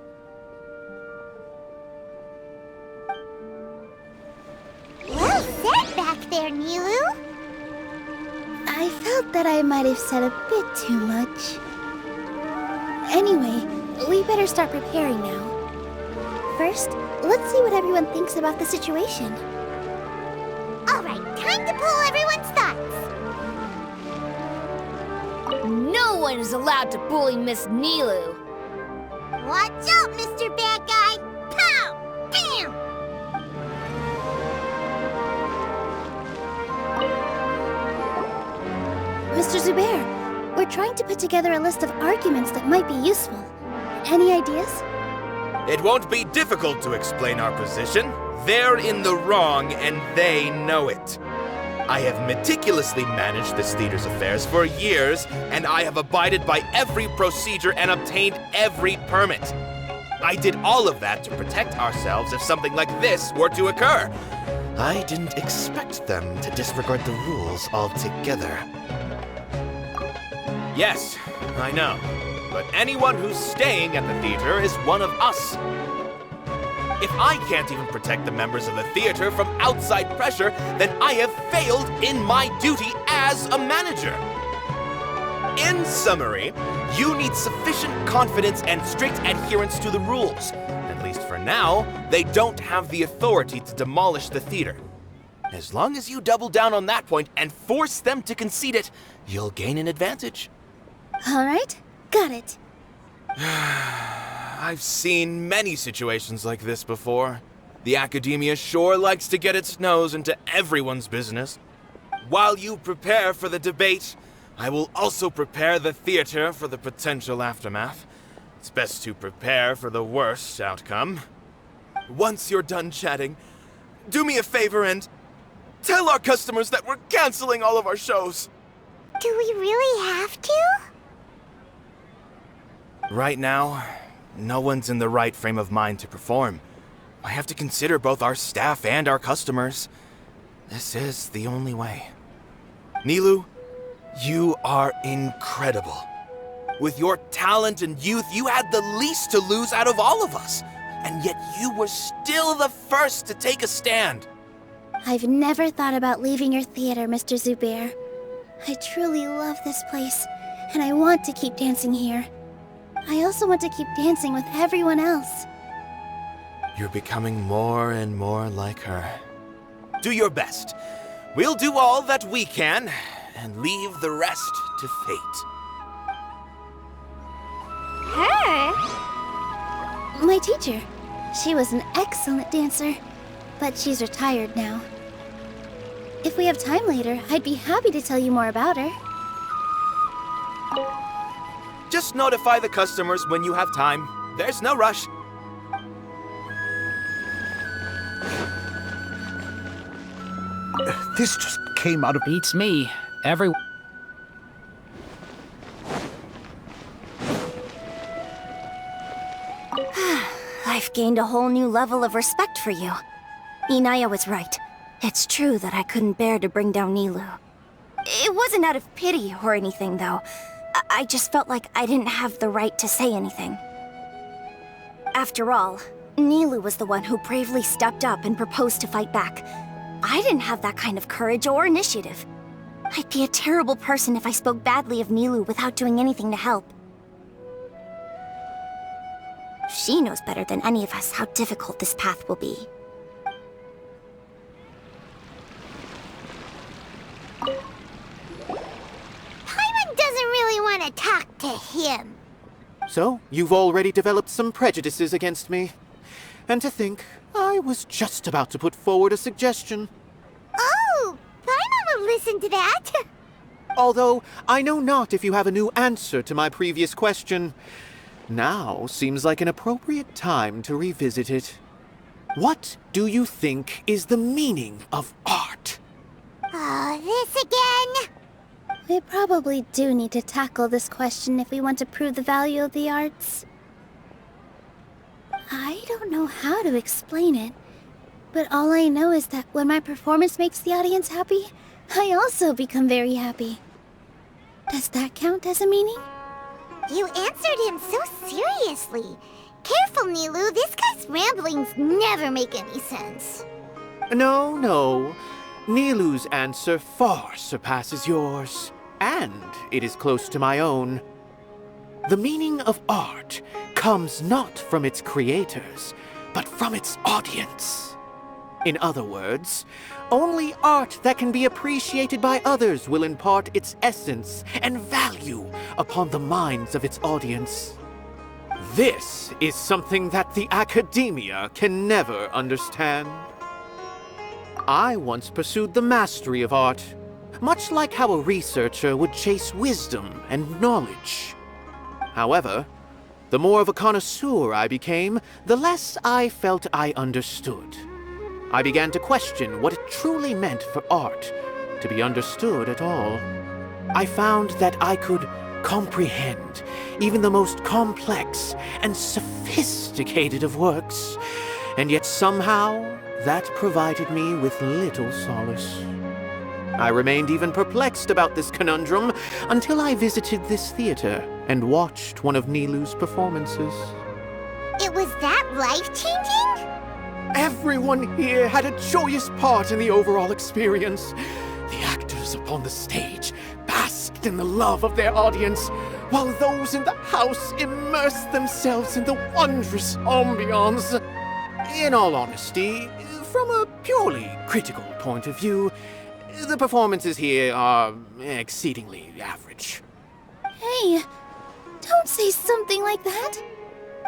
Well said back there, Nilou. I felt that I might have said a bit too much. Anyway, we better start preparing now. First, let's see what everyone thinks about the situation. All right, time to pull everyone's thoughts. No one is allowed to bully Miss Nilou. Watch out, Mr. Bad Guy! Pow! Bam! Mr. Zubair, we're trying to put together a list of arguments that might be useful. Any ideas? It won't be difficult to explain our position. They're in the wrong, and they know it. I have meticulously managed this theater's affairs for years, and I have abided by every procedure and obtained every permit. I did all of that to protect ourselves if something like this were to occur. I didn't expect them to disregard the rules altogether. Yes, I know. But anyone who's staying at the theater is one of us. If I can't even protect the members of the theater from outside pressure, then I have failed in my duty as a manager. In summary, you need sufficient confidence and strict adherence to the rules. At least for now, they don't have the authority to demolish the theater. As long as you double down on that point and force them to concede it, you'll gain an advantage. All right, got it. I've seen many situations like this before. The academia sure likes to get its nose into everyone's business. While you prepare for the debate, I will also prepare the theater for the potential aftermath. It's best to prepare for the worst outcome. Once you're done chatting, do me a favor and tell our customers that we're canceling all of our shows. Do we really have to? Right now, no one's in the right frame of mind to perform. I have to consider both our staff and our customers. This is the only way. Nilou, you are incredible. With your talent and youth, you had the least to lose out of all of us. And yet you were still the first to take a stand. I've never thought about leaving your theater, Mr. Zubair. I truly love this place, and I want to keep dancing here. I also want to keep dancing with everyone else. You're becoming more and more like her. Do your best. We'll do all that we can, and leave the rest to fate. Her? My teacher. She was an excellent dancer, but she's retired now. If we have time later, I'd be happy to tell you more about her. Just notify the customers when you have time. There's no rush. This just came out of... Beats me. Every... I've gained a whole new level of respect for you. Inaya was right. It's true that I couldn't bear to bring down Nilou. It wasn't out of pity or anything, though. I just felt like I didn't have the right to say anything. After all, Nilou was the one who bravely stepped up and proposed to fight back. I didn't have that kind of courage or initiative. I'd be a terrible person if I spoke badly of Nilou without doing anything to help. She knows better than any of us how difficult this path will be. Paimon doesn't really want to talk to him. So, you've already developed some prejudices against me. And to think, I was just about to put forward a suggestion. Oh, Paimon will listen to that. Although, I know not if you have a new answer to my previous question. Now seems like an appropriate time to revisit it. What do you think is the meaning of art? Oh, this again? We probably do need to tackle this question if we want to prove the value of the arts. I don't know how to explain it, but all I know is that when my performance makes the audience happy, I also become very happy. Does that count as a meaning? You answered him so seriously. Careful, Nilou. This guy's ramblings never make any sense. No. Nilou's answer far surpasses yours, and it is close to my own. The meaning of art comes not from its creators, but from its audience. In other words, only art that can be appreciated by others will impart its essence and value upon the minds of its audience. This is something that the academia can never understand. I once pursued the mastery of art, much like how a researcher would chase wisdom and knowledge. However, the more of a connoisseur I became, the less I felt I understood. I began to question what it truly meant for art to be understood at all. I found that I could comprehend even the most complex and sophisticated of works, and yet somehow that provided me with little solace. I remained even perplexed about this conundrum until I visited this theater and watched one of Nilou's performances. It was that life-changing? Everyone here had a joyous part in the overall experience. The actors upon the stage basked in the love of their audience, while those in the house immersed themselves in the wondrous ambiance. In all honesty, from a purely critical point of view, the performances here are exceedingly average. Hey, don't say something like that.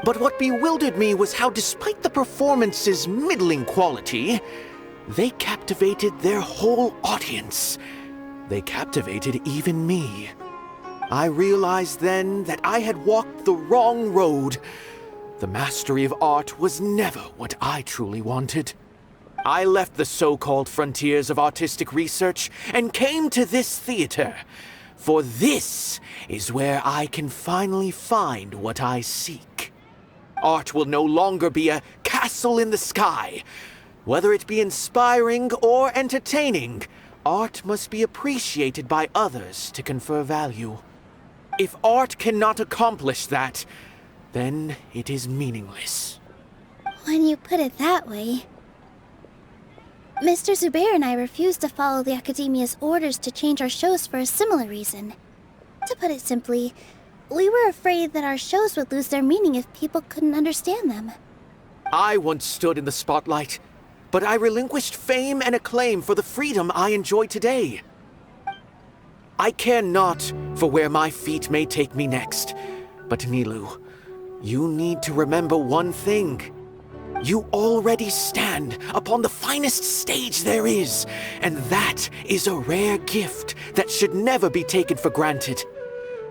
But what bewildered me was how, despite the performance's middling quality, they captivated their whole audience. They captivated even me. I realized then that I had walked the wrong road. The mastery of art was never what I truly wanted. I left the so-called frontiers of artistic research and came to this theater, for this is where I can finally find what I seek. Art will no longer be a castle in the sky. Whether it be inspiring or entertaining, art must be appreciated by others to confer value. If art cannot accomplish that, then it is meaningless. When you put it that way... Mr. Zubair and I refused to follow the Academia's orders to change our shows for a similar reason. To put it simply, we were afraid that our shows would lose their meaning if people couldn't understand them. I once stood in the spotlight, but I relinquished fame and acclaim for the freedom I enjoy today. I care not for where my feet may take me next, but Nilou, you need to remember one thing. You already stand upon the finest stage there is, and that is a rare gift that should never be taken for granted.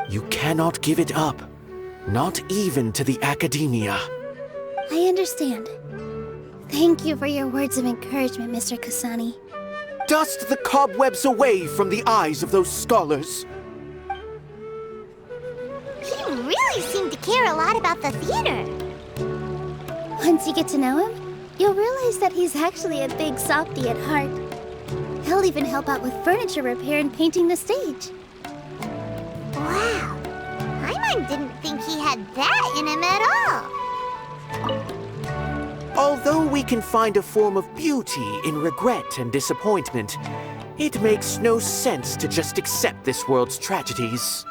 You cannot give it up, not even to the Academia. I understand. Thank you for your words of encouragement, Mr. Kasani. Dust the cobwebs away from the eyes of those scholars. He really seemed to care a lot about the theater. Once you get to know him, you'll realize that he's actually a big softy at heart. He'll even help out with furniture repair and painting the stage. Wow. Paimon didn't think he had that in him at all. Although we can find a form of beauty in regret and disappointment, it makes no sense to just accept this world's tragedies.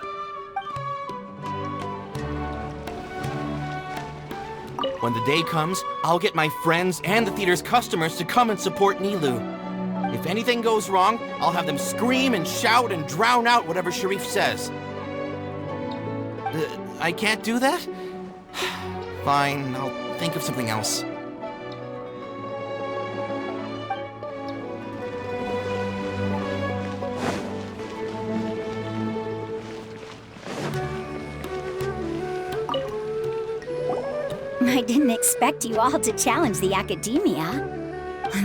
When the day comes, I'll get my friends and the theater's customers to come and support Nilou. If anything goes wrong, I'll have them scream and shout and drown out whatever Sharif says. I can't do that? Fine, I'll think of something else. I didn't expect you all to challenge the Academia.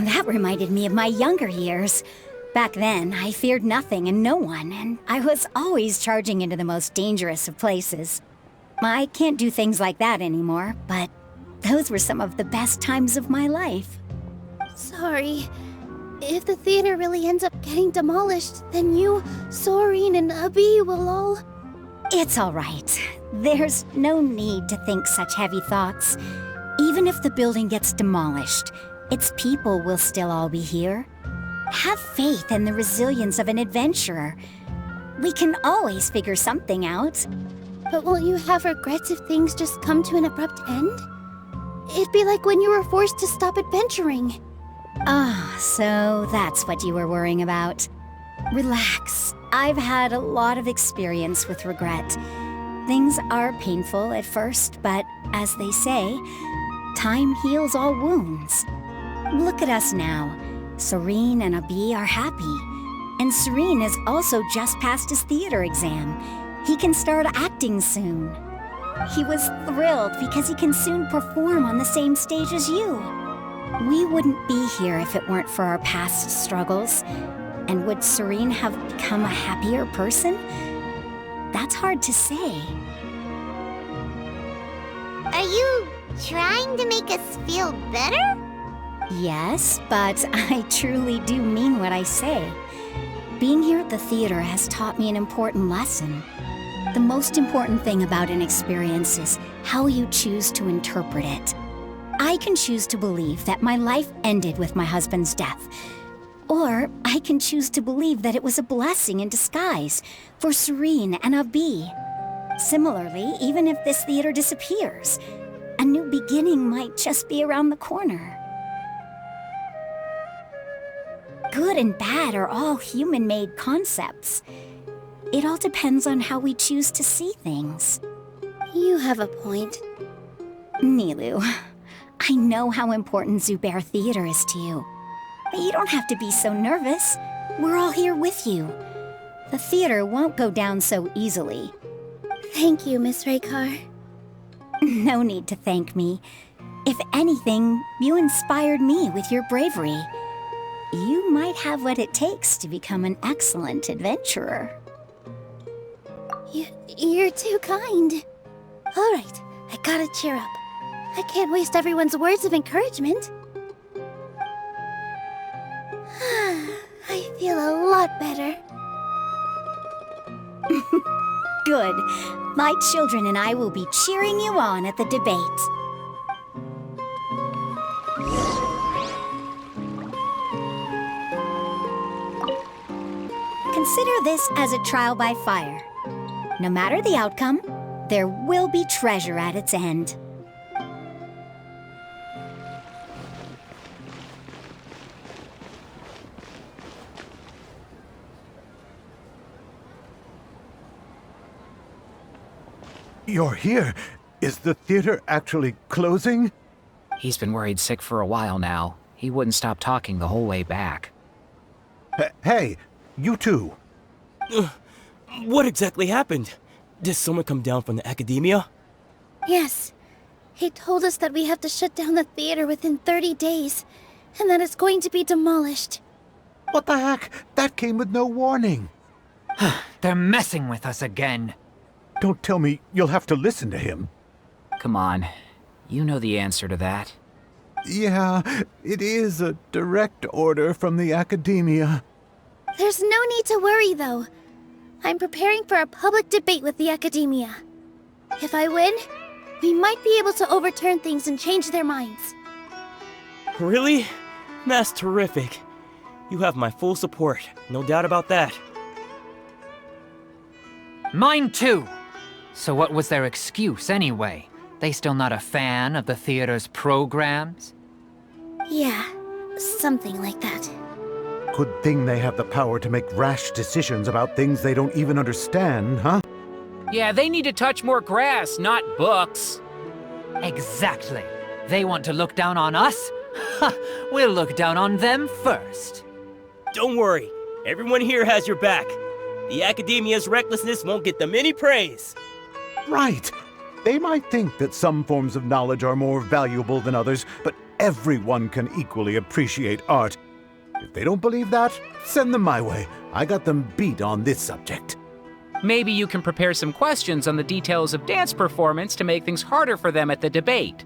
That reminded me of my younger years. Back then, I feared nothing and no one, and I was always charging into the most dangerous of places. I can't do things like that anymore, but those were some of the best times of my life. Sorry. If the theater really ends up getting demolished, then you, Soren, and Abi will all... It's all right. There's no need to think such heavy thoughts. Even if the building gets demolished, its people will still all be here. Have faith in the resilience of an adventurer. We can always figure something out. But won't you have regrets if things just come to an abrupt end? It'd be like when you were forced to stop adventuring. Ah, so that's what you were worrying about. Relax. I've had a lot of experience with regret. Things are painful at first, but as they say, time heals all wounds. Look at us now. Serene and Abi are happy. And Serene has also just passed his theater exam. He can start acting soon. He was thrilled because he can soon perform on the same stage as you. We wouldn't be here if it weren't for our past struggles. And would Serene have become a happier person? That's hard to say. Are you trying to make us feel better? Yes, but I truly do mean what I say. Being here at the theater has taught me an important lesson. The most important thing about an experience is how you choose to interpret it. I can choose to believe that my life ended with my husband's death. Or I can choose to believe that it was a blessing in disguise for Serene and Abi. Similarly, even if this theater disappears, a new beginning might just be around the corner. Good and bad are all human-made concepts. It all depends on how we choose to see things. You have a point. Nilou, I know how important Zubair Theater is to you. But you don't have to be so nervous. We're all here with you. The theater won't go down so easily. Thank you, Miss Raykar. No need to thank me. If anything, you inspired me with your bravery. You might have what it takes to become an excellent adventurer. You're too kind. All right, I gotta cheer up. I can't waste everyone's words of encouragement. I feel a lot better. Good. My children and I will be cheering you on at the debate. Consider this as a trial by fire. No matter the outcome, there will be treasure at its end. You're here. Is the theater actually closing? He's been worried sick for a while now. He wouldn't stop talking the whole way back. Hey, you two. What exactly happened? Did someone come down from the academia? Yes. He told us that we have to shut down the theater within 30 days, and that it's going to be demolished. What the heck? That came with no warning. They're messing with us again. Don't tell me you'll have to listen to him. Come on. You know the answer to that. Yeah, it is a direct order from the academia. There's no need to worry, though. I'm preparing for a public debate with the academia. If I win, we might be able to overturn things and change their minds. Really? That's terrific. You have my full support, no doubt about that. Mine too. So what was their excuse anyway? They still not a fan of the theater's programs? Yeah, something like that. Good thing they have the power to make rash decisions about things they don't even understand, huh? Yeah, they need to touch more grass, not books. Exactly. They want to look down on us? Ha! We'll look down on them first. Don't worry, everyone here has your back. The academia's recklessness won't get them any praise. Right. They might think that some forms of knowledge are more valuable than others, but everyone can equally appreciate art. If they don't believe that, send them my way. I got them beat on this subject. Maybe you can prepare some questions on the details of dance performance to make things harder for them at the debate.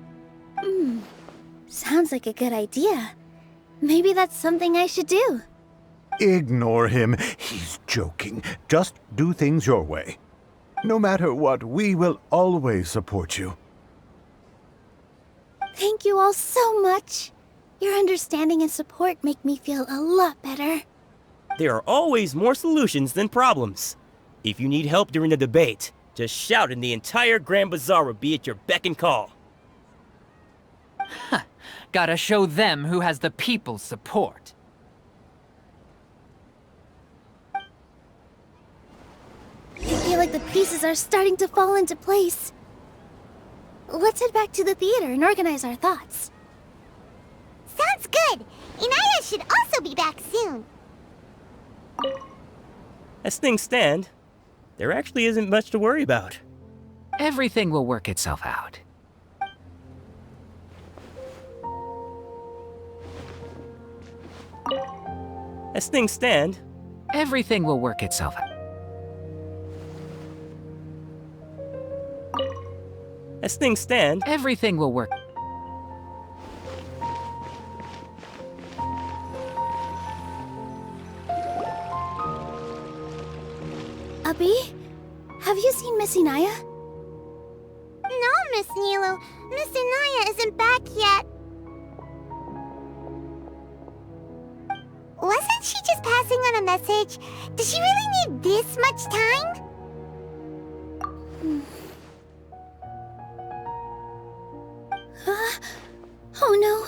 Sounds like a good idea. Maybe that's something I should do. Ignore him. He's joking. Just do things your way. No matter what, we will always support you. Thank you all so much. Your understanding and support make me feel a lot better. There are always more solutions than problems. If you need help during the debate, just shout and the entire Grand Bazaar will be at your beck and call. Gotta show them who has the people's support. I feel like the pieces are starting to fall into place. Let's head back to the theater and organize our thoughts. Sounds good. Inaya should also be back soon. As things stand, there actually isn't much to worry about. Everything will work itself out. As things stand, Everything will work itself out. as things stand, Everything will work. Abi, have you seen Miss Inaya? No, Miss Nilou. Miss Inaya isn't back yet. Wasn't she just passing on a message? Does she really need this much time? Oh no.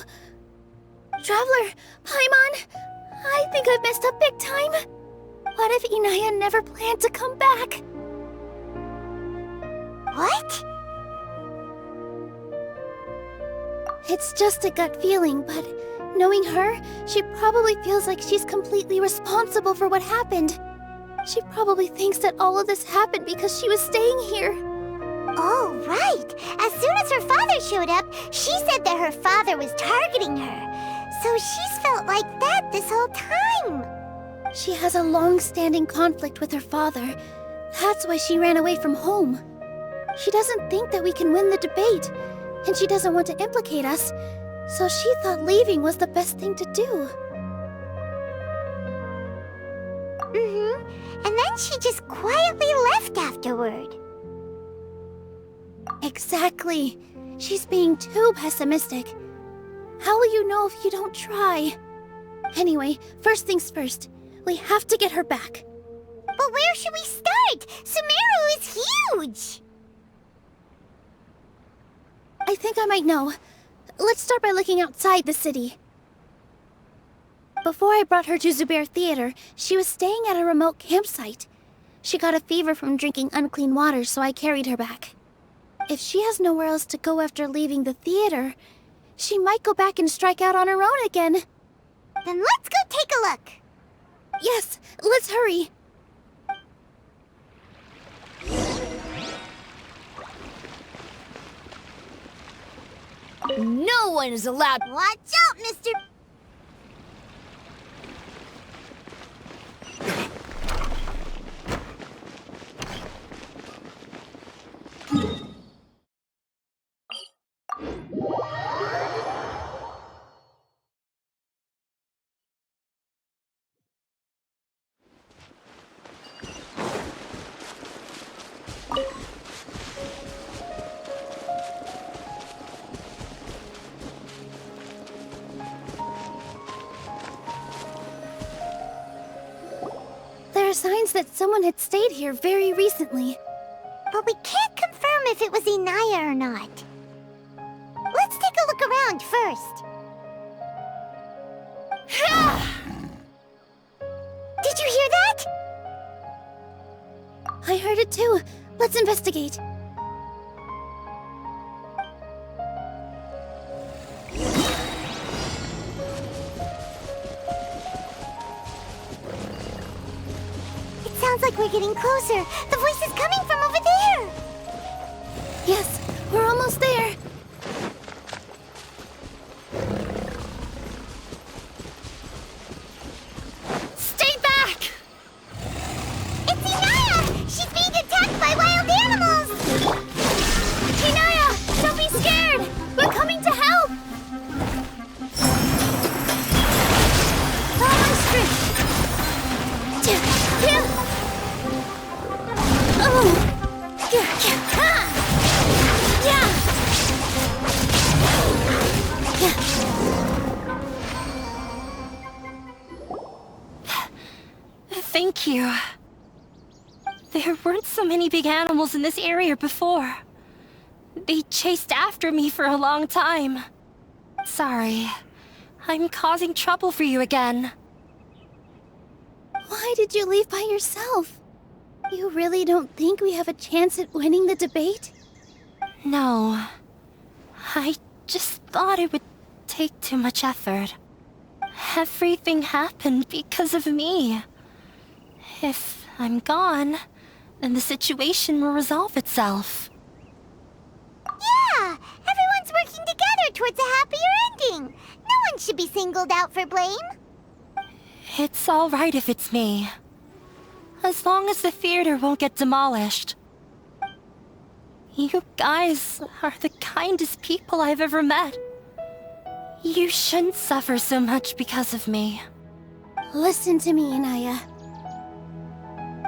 Traveler, Paimon, I think I've messed up big time. What if Inaya never planned to come back? What? It's just a gut feeling, but knowing her, she probably feels like she's completely responsible for what happened. She probably thinks that all of this happened because she was staying here. Oh, right. As soon as her father showed up, she said that her father was targeting her. So she's felt like that this whole time. She has a long-standing conflict with her father. That's why she ran away from home. She doesn't think that we can win the debate, and she doesn't want to implicate us, so she thought leaving was the best thing to do. And then she just quietly left afterward. Exactly. She's being too pessimistic. How will you know if you don't try? Anyway, first things first. We have to get her back. But where should we start? Sumeru is huge! I think I might know. Let's start by looking outside the city. Before I brought her to Zubair Theater, she was staying at a remote campsite. She got a fever from drinking unclean water, so I carried her back. If she has nowhere else to go after leaving the theater, she might go back and strike out on her own again. Then let's go take a look. Yes, let's hurry. No one is allowed. Watch out, Mr. There are signs that someone had stayed here very recently. But we can't confirm if it was Inaya or not. Let's take a look around first. Did you hear that? I heard it too. Let's investigate. It sounds like we're getting closer. The voice is coming from over there. Yes, we're almost there. Stay back! It's Inaya! She's being attacked by wild animals! Inaya, don't be scared! We're coming to help! Follow my strength! Oh! Thank you. There weren't so many big animals in this area before. They chased after me for a long time. Sorry. I'm causing trouble for you again. Why did you leave by yourself? You really don't think we have a chance at winning the debate? No. I just thought it would take too much effort. Everything happened because of me. If I'm gone, then the situation will resolve itself. Yeah! Everyone's working together towards a happier ending. No one should be singled out for blame. It's all right if it's me. As long as the theater won't get demolished. You guys are the kindest people I've ever met. You shouldn't suffer so much because of me. Listen to me, Inaya.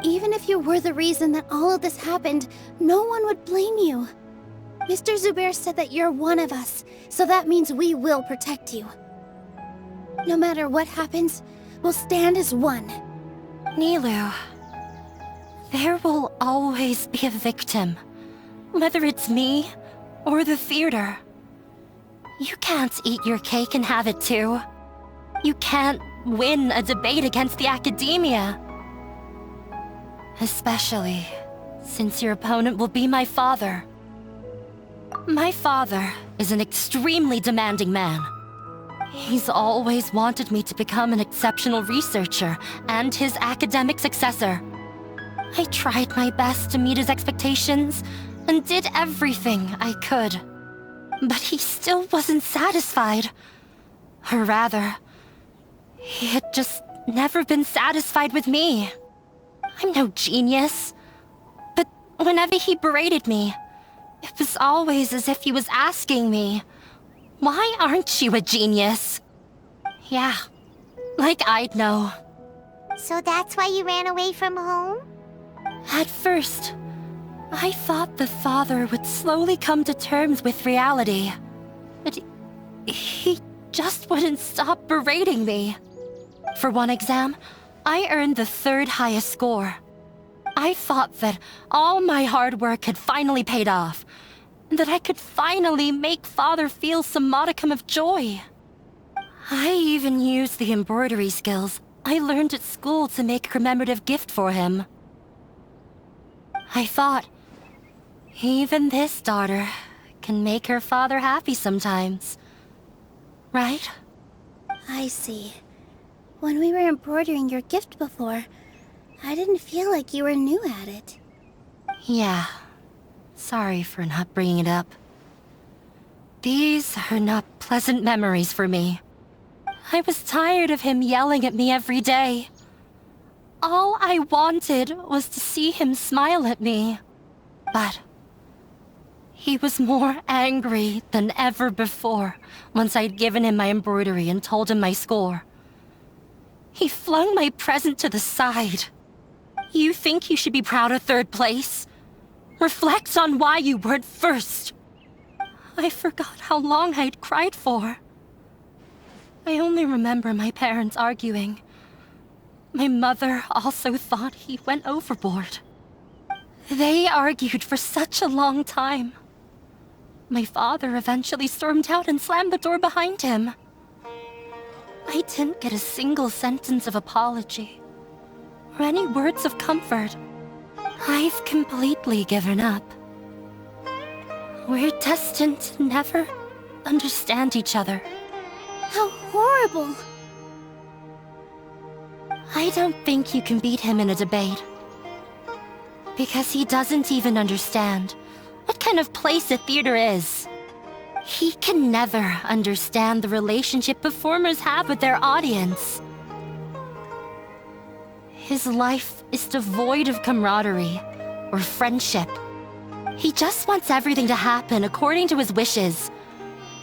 Even if you were the reason that all of this happened, no one would blame you. Mr. Zubair said that you're one of us, so that means we will protect you. No matter what happens, we'll stand as one. Nilou, there will always be a victim, whether it's me or the theater. You can't eat your cake and have it too. You can't win a debate against the academia. Especially since your opponent will be my father. My father is an extremely demanding man. He's always wanted me to become an exceptional researcher and his academic successor. I tried my best to meet his expectations and did everything I could. But he still wasn't satisfied. Or rather, he had just never been satisfied with me. I'm no genius. But whenever he berated me, it was always as if he was asking me, "Why aren't you a genius?" Yeah, like I'd know. So that's why you ran away from home? At first, I thought the father would slowly come to terms with reality. But he just wouldn't stop berating me. For one exam, I earned the 3rd highest score. I thought that all my hard work had finally paid off, and that I could finally make father feel some modicum of joy. I even used the embroidery skills I learned at school to make a commemorative gift for him. I thought, even this daughter can make her father happy sometimes. Right? I see. When we were embroidering your gift before, I didn't feel like you were new at it. Yeah. Sorry for not bringing it up. These are not pleasant memories for me. I was tired of him yelling at me every day. All I wanted was to see him smile at me. But he was more angry than ever before once I'd given him my embroidery and told him my score. He flung my present to the side. You think you should be proud of 3rd place? Reflect on why you weren't first. I forgot how long I'd cried for. I only remember my parents arguing. My mother also thought he went overboard. They argued for such a long time. My father eventually stormed out and slammed the door behind him. I didn't get a single sentence of apology or any words of comfort. I've completely given up. We're destined to never understand each other. How horrible! I don't think you can beat him in a debate. Because he doesn't even understand what kind of place a theater is. He can never understand the relationship performers have with their audience. His life is devoid of camaraderie or friendship. He just wants everything to happen according to his wishes,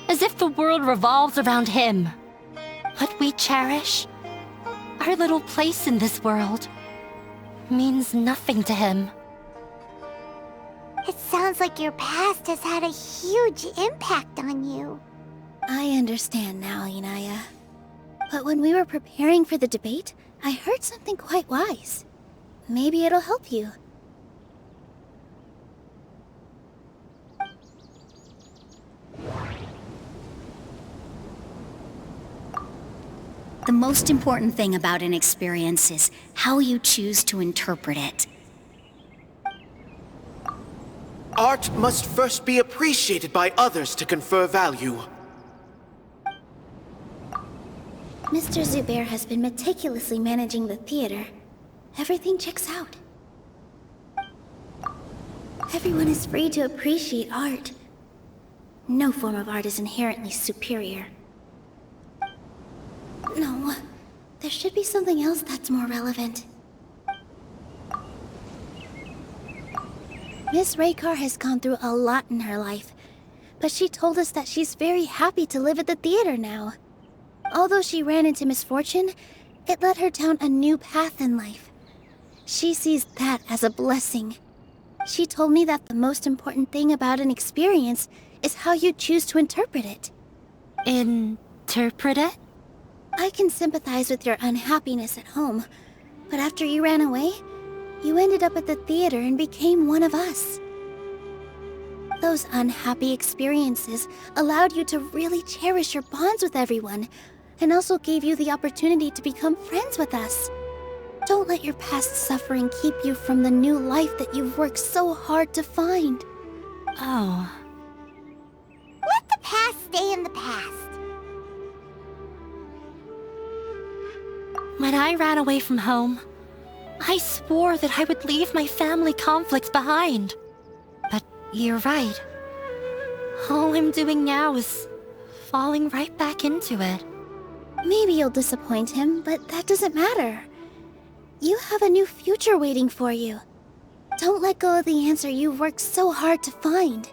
as if the world revolves around him. What we cherish, our little place in this world, means nothing to him. It sounds like your past has had a huge impact on you. I understand now, Inaya. But when we were preparing for the debate, I heard something quite wise. Maybe it'll help you. The most important thing about an experience is how you choose to interpret it. Art must first be appreciated by others to confer value. Mr. Zubair has been meticulously managing the theater. Everything checks out. Everyone is free to appreciate art. No form of art is inherently superior. No, there should be something else that's more relevant. Miss Raykar has gone through a lot in her life, but she told us that she's very happy to live at the theater now. Although she ran into misfortune, it led her down a new path in life. She sees that as a blessing. She told me that the most important thing about an experience is how you choose to interpret it. Interpret it? I can sympathize with your unhappiness at home, but after you ran away, you ended up at the theater and became one of us. Those unhappy experiences allowed you to really cherish your bonds with everyone, and also gave you the opportunity to become friends with us. Don't let your past suffering keep you from the new life that you've worked so hard to find. Oh. Let the past stay in the past. When I ran away from home, I swore that I would leave my family conflicts behind. But you're right. All I'm doing now is falling right back into it. Maybe you'll disappoint him, but that doesn't matter. You have a new future waiting for you. Don't let go of the answer you've worked so hard to find.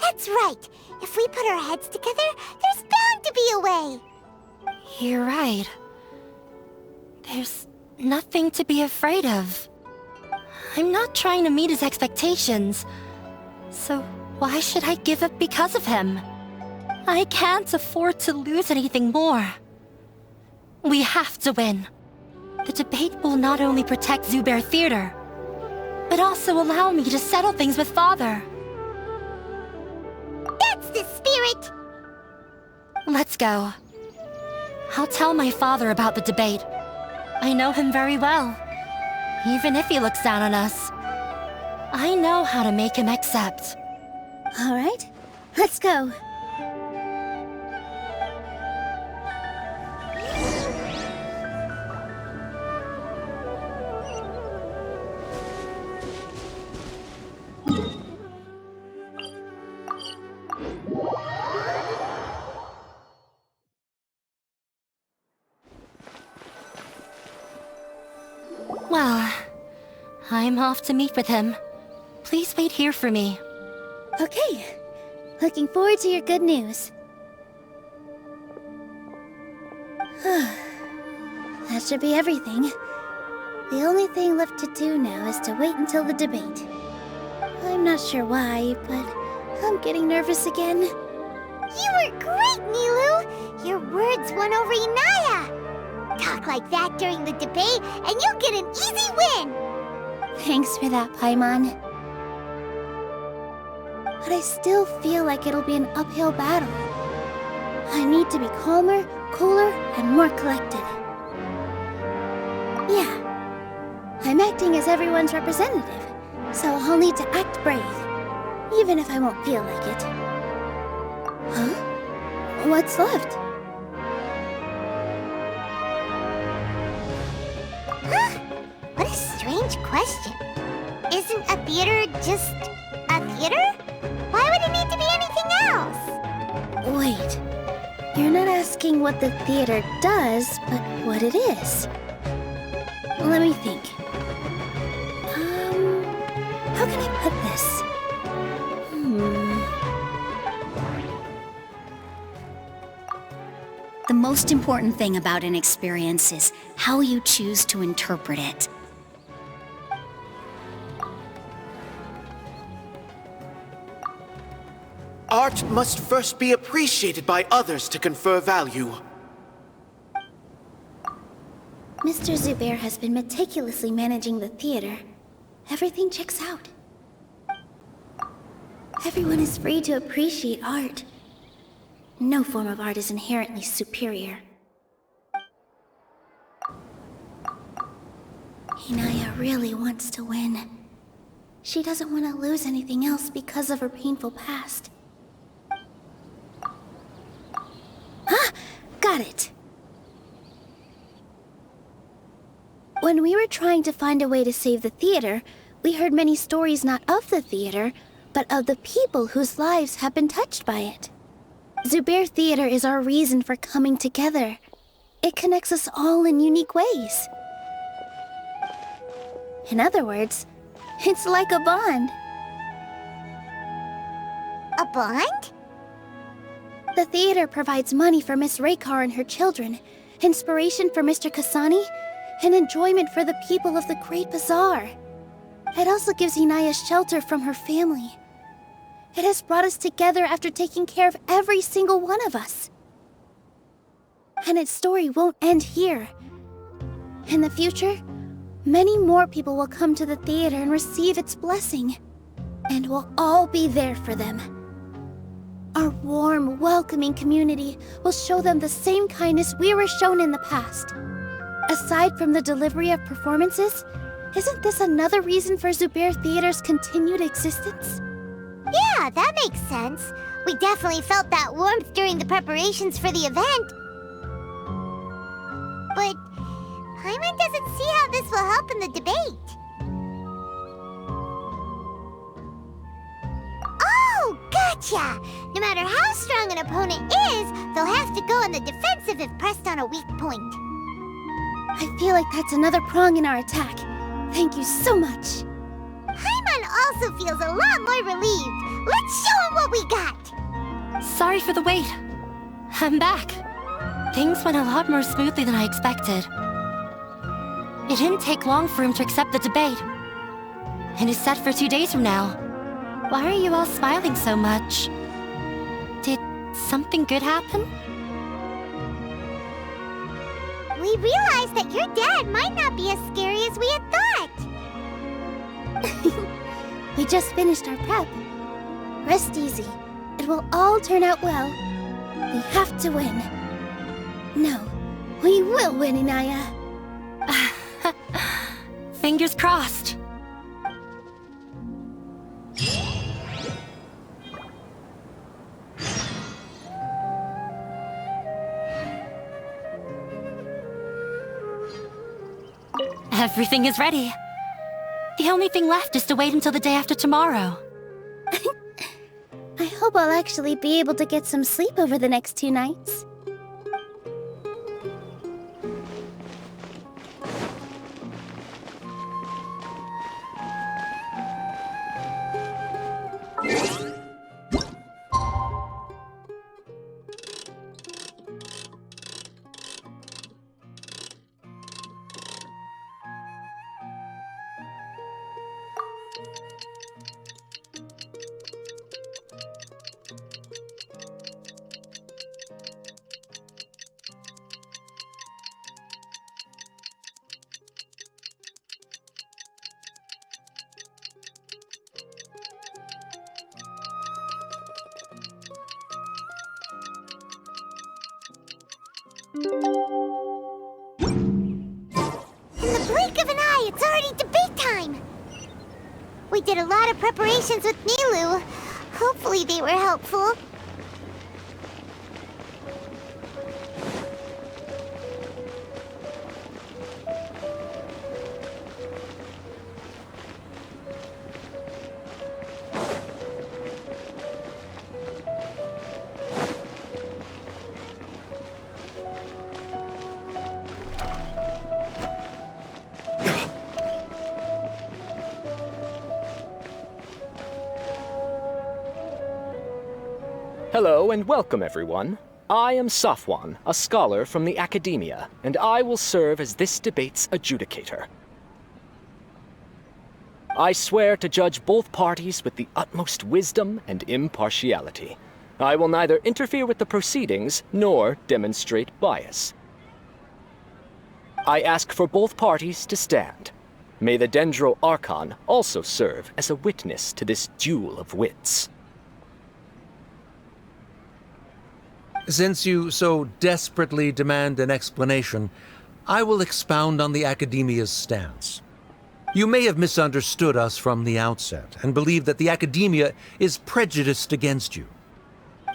That's right. If we put our heads together, there's bound to be a way. You're right. There's nothing to be afraid of. I'm not trying to meet his expectations. So why should I give up because of him? I can't afford to lose anything more. We have to win. The debate will not only protect Zubair Theater, but also allow me to settle things with Father. That's the spirit! Let's go. I'll tell my father about the debate. I know him very well, even if he looks down on us. I know how to make him accept. All right, let's go. Well, I'm off to meet with him. Please wait here for me. Okay, looking forward to your good news. That should be everything. The only thing left to do now is to wait until the debate. I'm not sure why, but I'm getting nervous again. You were great, Nilou! Your words won over Inaya! Talk like that during the debate, and you'll get an easy win! Thanks for that, Paimon. But I still feel like it'll be an uphill battle. I need to be calmer, cooler, and more collected. Yeah, I'm acting as everyone's representative, so I'll need to act brave, even if I won't feel like it. Huh? What's left? Huh? What a strange question. Isn't a theater just a theater? Why would it need to be anything else? Wait, you're not asking what the theater does, but what it is. Let me think. How can I put this? The most important thing about an experience is how you choose to interpret it. Art must first be appreciated by others to confer value. Mr. Zubair has been meticulously managing the theater. Everything checks out. Everyone is free to appreciate art. No form of art is inherently superior. Inaya really wants to win. She doesn't want to lose anything else because of her painful past. Ah! Got it! When we were trying to find a way to save the theater, we heard many stories not of the theater, but of the people whose lives have been touched by it. Zubair Theater is our reason for coming together. It connects us all in unique ways. In other words, it's like a bond. A bond? The theater provides money for Miss Raykar and her children, inspiration for Mr. Kasani, and enjoyment for the people of the Great Bazaar. It also gives Inaya shelter from her family. It has brought us together after taking care of every single one of us. And its story won't end here. In the future, many more people will come to the theater and receive its blessing. And we'll all be there for them. Our warm, welcoming community will show them the same kindness we were shown in the past. Aside from the delivery of performances, isn't this another reason for Zubair Theater's continued existence? Yeah, that makes sense. We definitely felt that warmth during the preparations for the event. But Paimon doesn't see how this will help in the debate. Oh, gotcha! No matter how strong an opponent is, they'll have to go on the defensive if pressed on a weak point. I feel like that's another prong in our attack. Thank you so much. Paimon also feels a lot more relieved. Let's show him what we got! Sorry for the wait. I'm back. Things went a lot more smoothly than I expected. It didn't take long for him to accept the debate. And it's set for 2 days from now. Why are you all smiling so much? Did something good happen? We realized that your dad might not be as scary as we had thought. We just finished our prep. Rest easy. It will all turn out well. We have to win. No, we will win, Inaya. Fingers crossed. Everything is ready. The only thing left is to wait until the day after tomorrow. I hope I'll actually be able to get some sleep over the next 2 nights. In the blink of an eye, it's already debate time! We did a lot of preparations with Nilou. Hopefully they were helpful. Hello and welcome, everyone. I am Safwan, a scholar from the Academia, and I will serve as this debate's adjudicator. I swear to judge both parties with the utmost wisdom and impartiality. I will neither interfere with the proceedings nor demonstrate bias. I ask for both parties to stand. May the Dendro Archon also serve as a witness to this duel of wits. Since you so desperately demand an explanation, I will expound on the Academia's stance. You may have misunderstood us from the outset and believe that the Academia is prejudiced against you.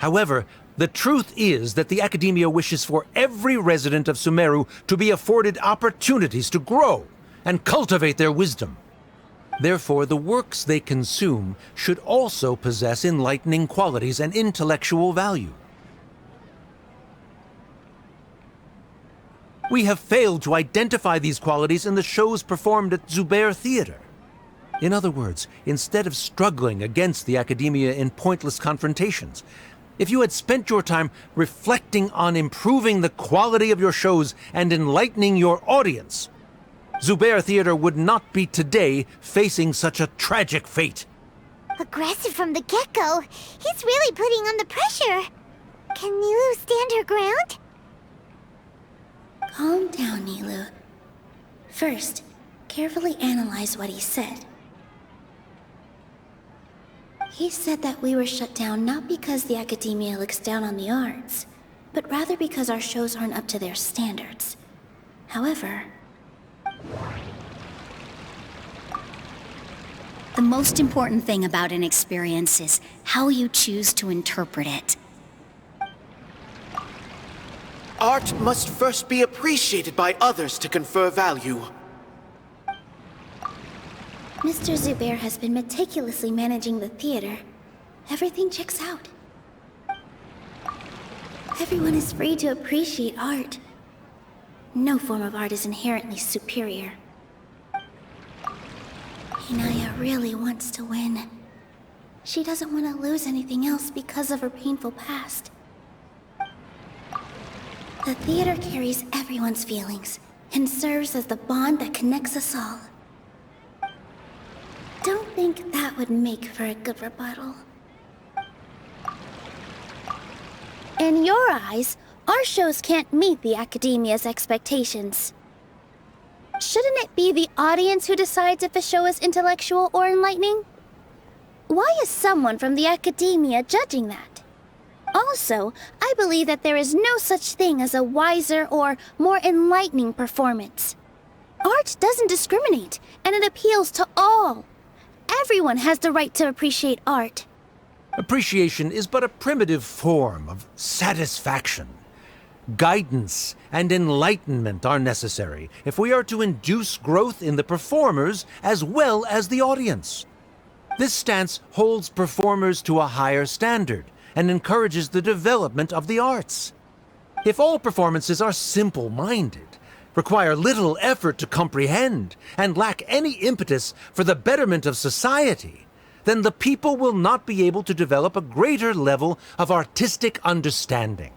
However, the truth is that the Academia wishes for every resident of Sumeru to be afforded opportunities to grow and cultivate their wisdom. Therefore, the works they consume should also possess enlightening qualities and intellectual value. We have failed to identify these qualities in the shows performed at Zubair Theater. In other words, instead of struggling against the Academia in pointless confrontations, if you had spent your time reflecting on improving the quality of your shows and enlightening your audience, Zubair Theater would not be today facing such a tragic fate. Aggressive from the get-go. He's really putting on the pressure. Can Nilou stand her ground? Calm down, Nilou. First, carefully analyze what he said. He said that we were shut down not because the academia looks down on the arts, but rather because our shows aren't up to their standards. However, The most important thing about an experience is how you choose to interpret it. Art must first be appreciated by others to confer value. Mr. Zubair has been meticulously managing the theater. Everything checks out. Everyone is free to appreciate art. No form of art is inherently superior. Inaya really wants to win. She doesn't want to lose anything else because of her painful past. The theater carries everyone's feelings and serves as the bond that connects us all. Don't think that would make for a good rebuttal. In your eyes, our shows can't meet the Academia's expectations. Shouldn't it be the audience who decides if a show is intellectual or enlightening? Why is someone from the Academia judging that? Also, I believe that there is no such thing as a wiser or more enlightening performance. Art doesn't discriminate, and it appeals to all. Everyone has the right to appreciate art. Appreciation is but a primitive form of satisfaction. Guidance and enlightenment are necessary if we are to induce growth in the performers as well as the audience. This stance holds performers to a higher standard and encourages the development of the arts. If all performances are simple-minded, require little effort to comprehend, and lack any impetus for the betterment of society, then the people will not be able to develop a greater level of artistic understanding.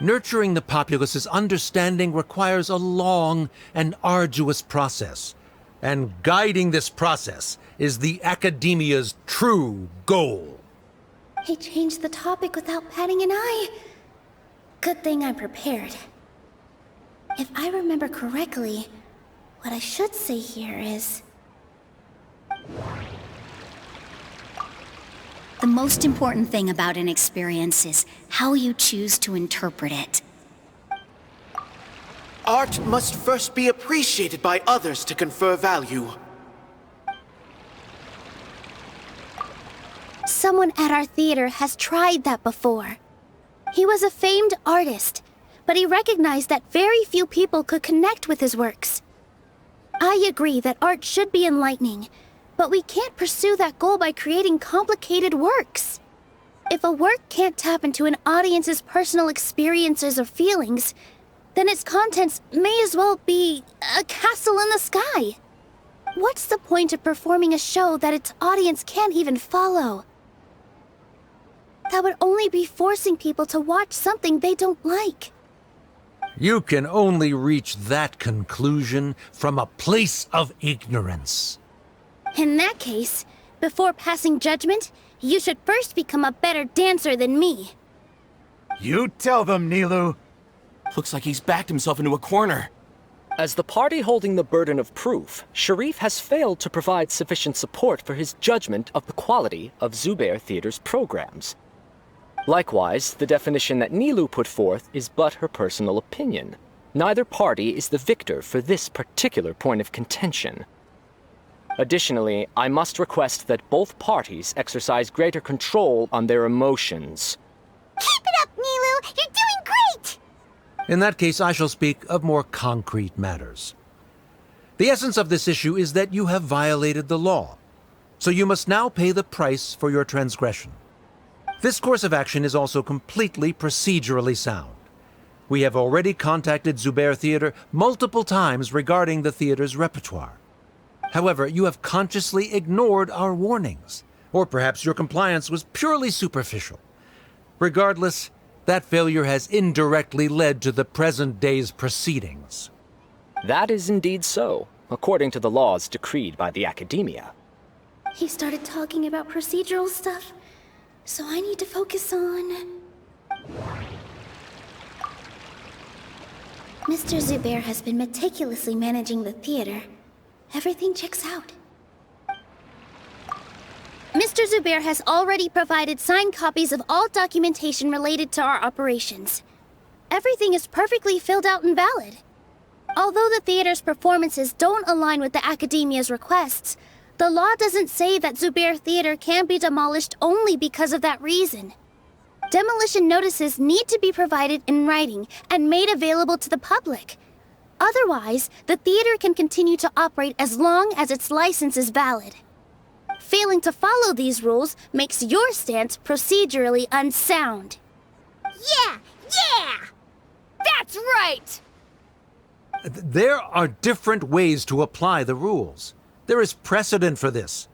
Nurturing the populace's understanding requires a long and arduous process, and guiding this process is the Academia's true goal. He changed the topic without batting an eye. Good thing I'm prepared. If I remember correctly, what I should say here is... The most important thing about an experience is how you choose to interpret it. Art must first be appreciated by others to confer value. Someone at our theater has tried that before. He was a famed artist, but he recognized that very few people could connect with his works. I agree that art should be enlightening, but we can't pursue that goal by creating complicated works. If a work can't tap into an audience's personal experiences or feelings, then its contents may as well be a castle in the sky. What's the point of performing a show that its audience can't even follow? That would only be forcing people to watch something they don't like. You can only reach that conclusion from a place of ignorance. In that case, before passing judgment, you should first become a better dancer than me. You tell them, Nilou. Looks like he's backed himself into a corner. As the party holding the burden of proof, Sharif has failed to provide sufficient support for his judgment of the quality of Zubair Theater's programs. Likewise, the definition that Nilou put forth is but her personal opinion. Neither party is the victor for this particular point of contention. Additionally, I must request that both parties exercise greater control on their emotions. Keep it up, Nilou! You're doing great! In that case, I shall speak of more concrete matters. The essence of this issue is that you have violated the law, so you must now pay the price for your transgression. This course of action is also completely procedurally sound. We have already contacted Zubair Theater multiple times regarding the theater's repertoire. However, you have consciously ignored our warnings, or perhaps your compliance was purely superficial. Regardless, that failure has indirectly led to the present day's proceedings. That is indeed so. according to the laws decreed by the Academia. He started talking about procedural stuff, so I need to focus on... Mr. Zubair has been meticulously managing the theater. Everything checks out. Mr. Zubair has already provided signed copies of all documentation related to our operations. Everything is perfectly filled out and valid. Although the theater's performances don't align with the Academia's requests, the law doesn't say that Zubair Theater can be demolished only because of that reason. Demolition notices need to be provided in writing and made available to the public. Otherwise, the theater can continue to operate as long as its license is valid. Failing to follow these rules makes your stance procedurally unsound. Yeah! That's right! There are different ways to apply the rules. There is precedent for this.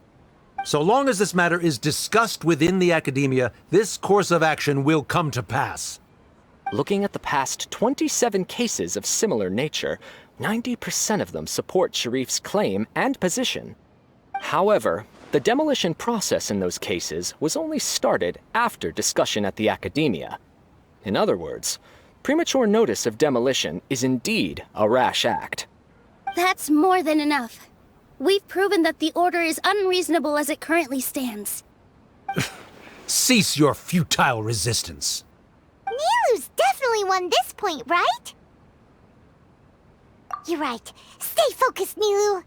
So long as this matter is discussed within the Academia, this course of action will come to pass. Looking at the past 27 cases of similar nature, 90% of them support Sharif's claim and position. However, the demolition process in those cases was only started after discussion at the Academia. In other words, premature notice of demolition is indeed a rash act. That's more than enough. We've proven that the order is unreasonable as it currently stands. Cease your futile resistance. Nilou's definitely won this point, right? You're right. Stay focused, Nilou.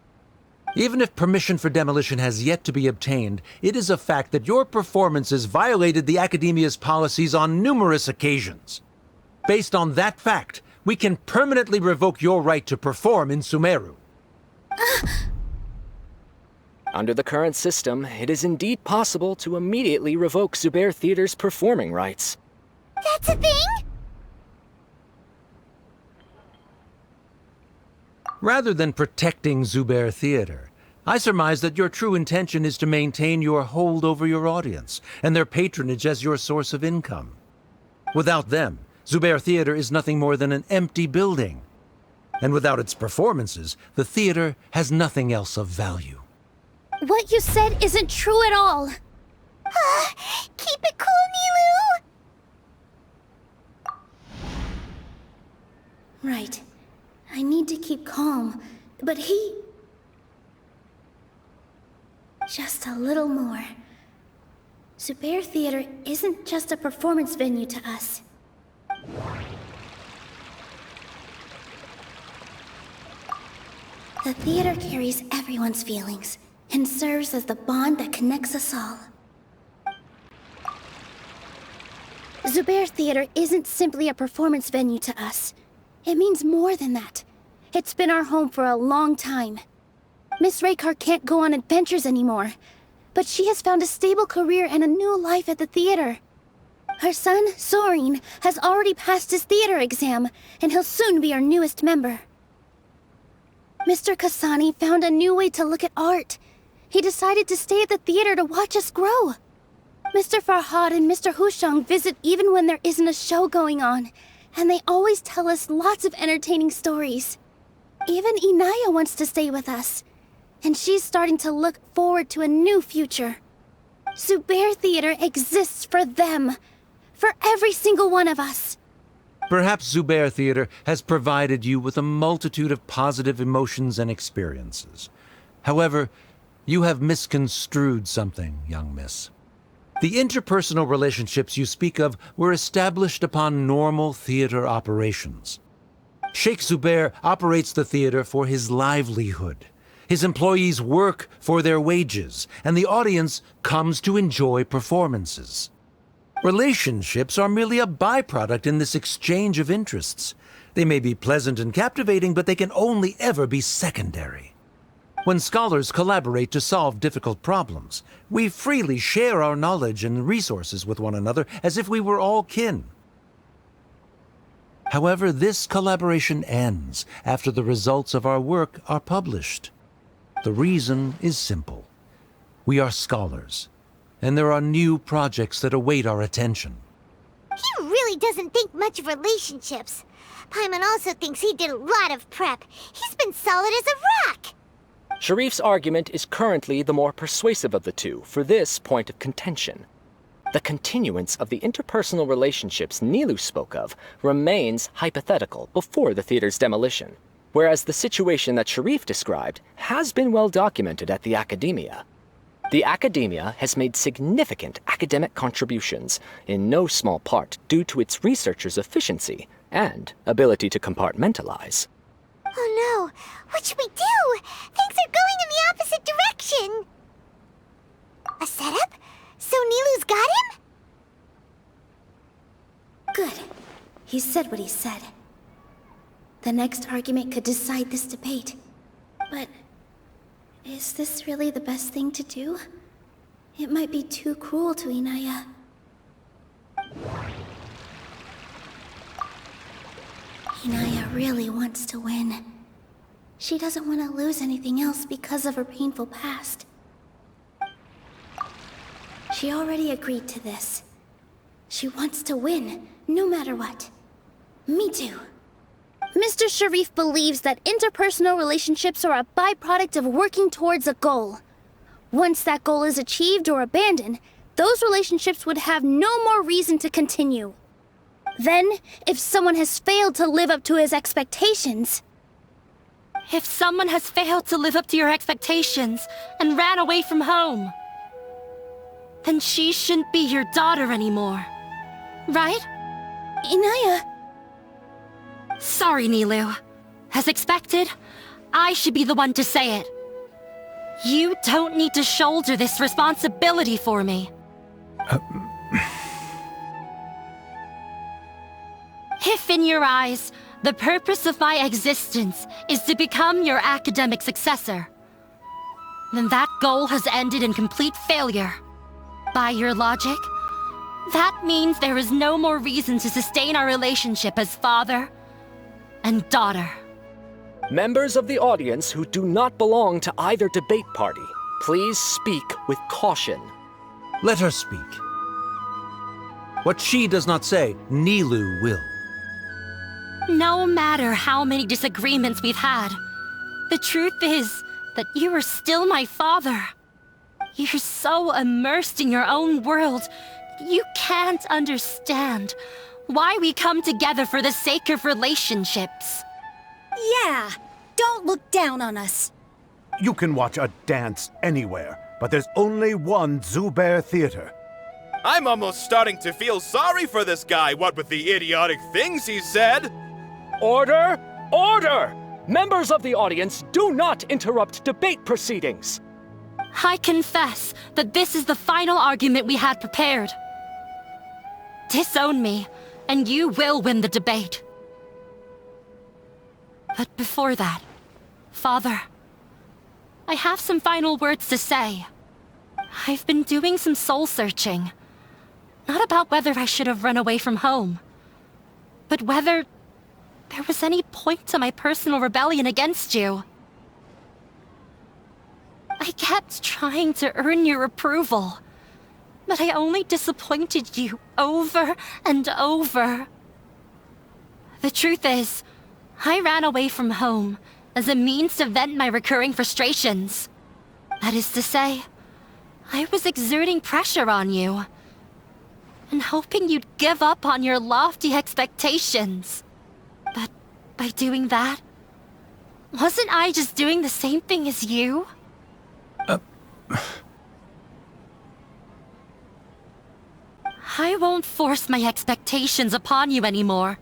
Even if permission for demolition has yet to be obtained, it is a fact that your performances violated the Academia's policies on numerous occasions. Based on that fact, we can permanently revoke your right to perform in Sumeru. Under the current system, it is indeed possible to immediately revoke Zubair Theater's performing rights. That's a thing? Rather than protecting Zubair Theater, I surmise that your true intention is to maintain your hold over your audience and their patronage as your source of income. Without them, Zubair Theater is nothing more than an empty building. And without its performances, the theater has nothing else of value. What you said isn't true at all. Keep it cool, Nilou! Right. I need to keep calm, but he... Just a little more. Zubair Theater isn't just a performance venue to us. The theater carries everyone's feelings and serves as the bond that connects us all. Zubair Theater isn't simply a performance venue to us. It means more than that. It's been our home for a long time. Miss Raykar can't go on adventures anymore, but she has found a stable career and a new life at the theater. Her son, Soren, has already passed his theater exam, and he'll soon be our newest member. Mr. Kasani found a new way to look at art. He decided to stay at the theater to watch us grow. Mr. Farhad and Mr. Hushang visit even when there isn't a show going on, and they always tell us lots of entertaining stories. Even Inaya wants to stay with us, and she's starting to look forward to a new future. Zubair Theater exists for them, for every single one of us. Perhaps Zubair Theater has provided you with a multitude of positive emotions and experiences. However, you have misconstrued something, young miss. The interpersonal relationships you speak of were established upon normal theater operations. Sheikh Zubair operates the theater for his livelihood. His employees work for their wages, and the audience comes to enjoy performances. Relationships are merely a byproduct in this exchange of interests. They may be pleasant and captivating, but they can only ever be secondary. When scholars collaborate to solve difficult problems, we freely share our knowledge and resources with one another as if we were all kin. However, this collaboration ends after the results of our work are published. The reason is simple. We are scholars, and there are new projects that await our attention. He really doesn't think much of relationships. Paimon also thinks he did a lot of prep. He's been solid as a rock. Sharif's argument is currently the more persuasive of the two for this point of contention. The continuance of the interpersonal relationships Nilou spoke of remains hypothetical before the theater's demolition, whereas the situation that Sharif described has been well documented at the Academia. The Academia has made significant academic contributions, in no small part due to its researchers' efficiency and ability to compartmentalize. Oh no! What should we do? Things are going in the opposite direction! A setup? So Nilou's got him? Good. He said what he said. The next argument could decide this debate. But is this really the best thing to do? It might be too cruel to Inaya. Inaya really wants to win. She doesn't want to lose anything else because of her painful past. She already agreed to this. She wants to win, no matter what. Me too. Mr. Sharif believes that interpersonal relationships are a byproduct of working towards a goal. Once that goal is achieved or abandoned, those relationships would have no more reason to continue. Then, if someone has failed to live up to his expectations... If someone has failed to live up to your expectations and ran away from home, then she shouldn't be your daughter anymore. Right? Inaya... Sorry, Nilou. As expected, I should be the one to say it. You don't need to shoulder this responsibility for me. If in your eyes, the purpose of my existence is to become your academic successor, then that goal has ended in complete failure. By your logic, that means there is no more reason to sustain our relationship as father and daughter. Members of the audience who do not belong to either debate party, please speak with caution. Let her speak. What she does not say, Nilou will. No matter how many disagreements we've had, the truth is that you are still my father. You're so immersed in your own world, you can't understand why we come together for the sake of relationships. Yeah, don't look down on us. You can watch a dance anywhere, but there's only one Zubair Theater. I'm almost starting to feel sorry for this guy, what with the idiotic things he said. Order! Order! Members of the audience, do not interrupt debate proceedings. I confess that this is the final argument we had prepared. Disown me, and you will win the debate. But before that, Father, I have some final words to say. I've been doing some soul-searching. Not about whether I should have run away from home, but whether there was any point to my personal rebellion against you. I kept trying to earn your approval, but I only disappointed you over and over. The truth is, I ran away from home as a means to vent my recurring frustrations. That is to say, I was exerting pressure on you, and hoping you'd give up on your lofty expectations. But by doing that, wasn't I just doing the same thing as you? I won't force my expectations upon you anymore.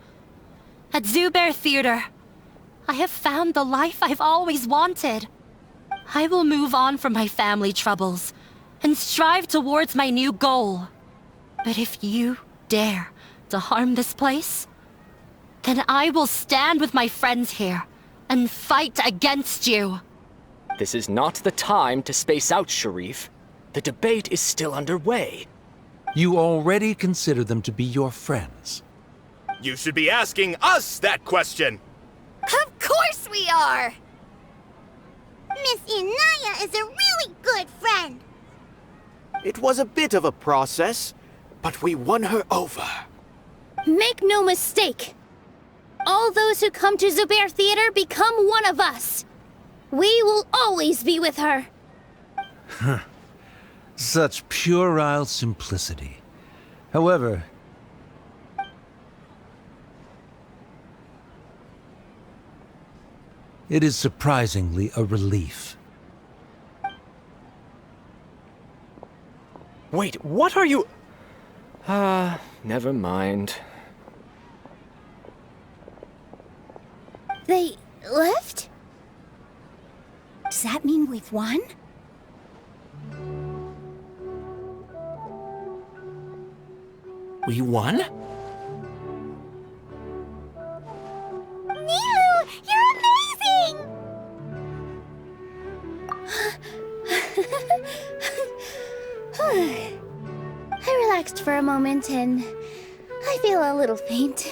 At Zubair Theater, I have found the life I've always wanted. I will move on from my family troubles and strive towards my new goal. But if you dare to harm this place, then I will stand with my friends here and fight against you. This is not the time to space out, Sharif. The debate is still underway. You already consider them to be your friends. You should be asking us that question. Of course we are! Miss Inaya is a really good friend. It was a bit of a process, but we won her over. Make no mistake. All those who come to Zubair Theater become one of us. We will always be with her. Such puerile simplicity. However, it is surprisingly a relief. Wait, what are you... never mind. They left? Does that mean we've won? We won? Nilou, you're amazing! I relaxed for a moment and I feel a little faint.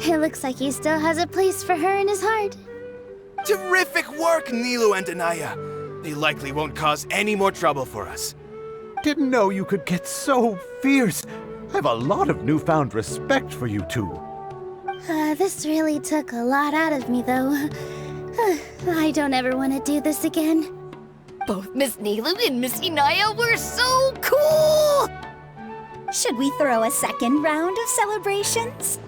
It looks like he still has a place for her in his heart. Terrific work, Nilou and Anaya. They likely won't cause any more trouble for us. Didn't know you could get so fierce. I have a lot of newfound respect for you two. This really took a lot out of me, though. I don't ever want to do this again. Both Miss Nilou and Miss Anaya were so cool! Should we throw a second round of celebrations?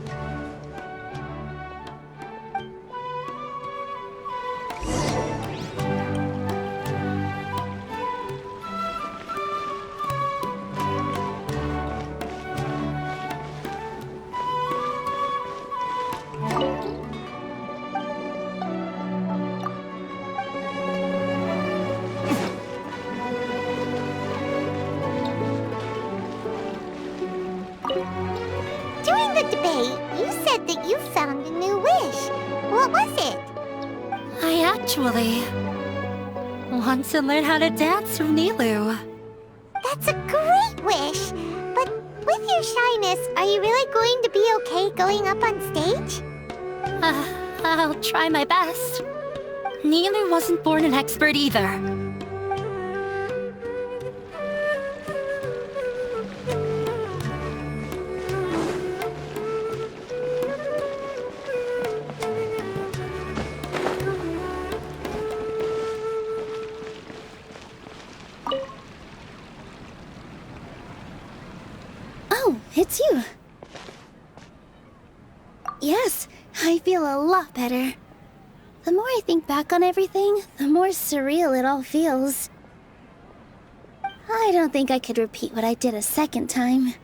During the debate, you said that you found a new wish. What was it? I actually want to learn how to dance from Nilou. That's a great wish. But with your shyness, are you really going to be okay going up on stage? I'll try my best. Nilou wasn't born an expert either. Oh, it's you. Yes, I feel a lot better. The more I think back on everything, the more surreal it all feels. I don't think I could repeat what I did a second time.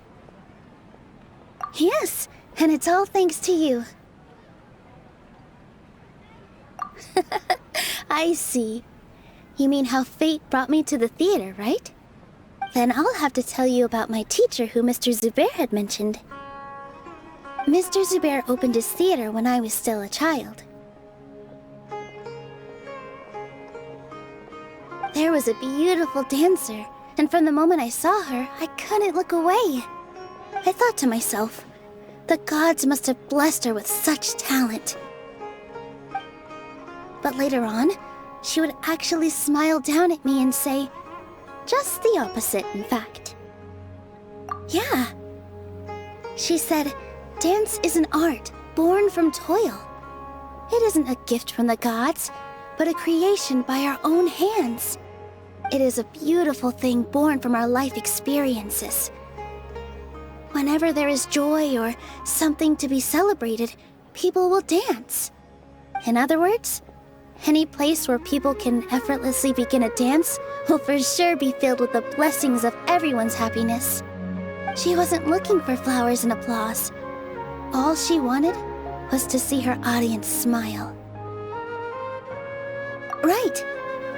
Yes, and it's all thanks to you. I see. You mean how fate brought me to the theater, right? Then I'll have to tell you about my teacher who Mr. Zubair had mentioned. Mr. Zubair opened his theater when I was still a child. There was a beautiful dancer, and from the moment I saw her, I couldn't look away. I thought to myself, the gods must have blessed her with such talent. But later on, she would actually smile down at me and say, just the opposite, in fact. Yeah. She said, dance is an art born from toil. It isn't a gift from the gods, but a creation by our own hands. It is a beautiful thing born from our life experiences. Whenever there is joy or something to be celebrated, people will dance. In other words, any place where people can effortlessly begin a dance will for sure be filled with the blessings of everyone's happiness. She wasn't looking for flowers and applause. All she wanted was to see her audience smile. Right,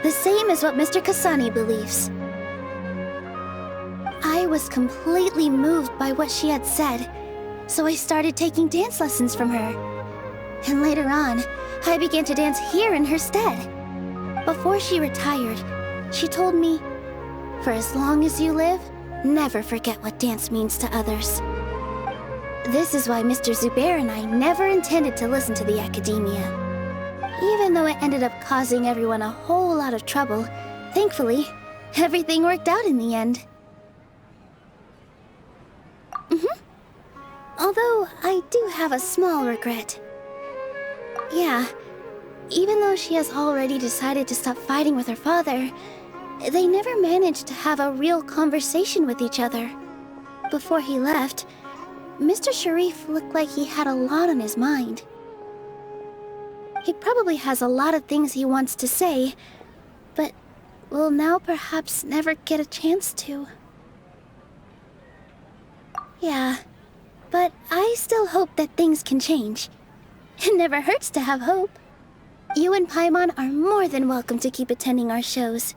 the same as what Mr. Kasani believes. I was completely moved by what she had said, so I started taking dance lessons from her. And later on, I began to dance here in her stead. Before she retired, she told me, for as long as you live, never forget what dance means to others. This is why Mr. Zubair and I never intended to listen to the academia. Even though it ended up causing everyone a whole lot of trouble, thankfully, everything worked out in the end. Although, I do have a small regret. Yeah, even though she has already decided to stop fighting with her father, they never managed to have a real conversation with each other. Before he left, Mr. Sharif looked like he had a lot on his mind. He probably has a lot of things he wants to say, but will now perhaps never get a chance to. Yeah, but I still hope that things can change. It never hurts to have hope. You and Paimon are more than welcome to keep attending our shows.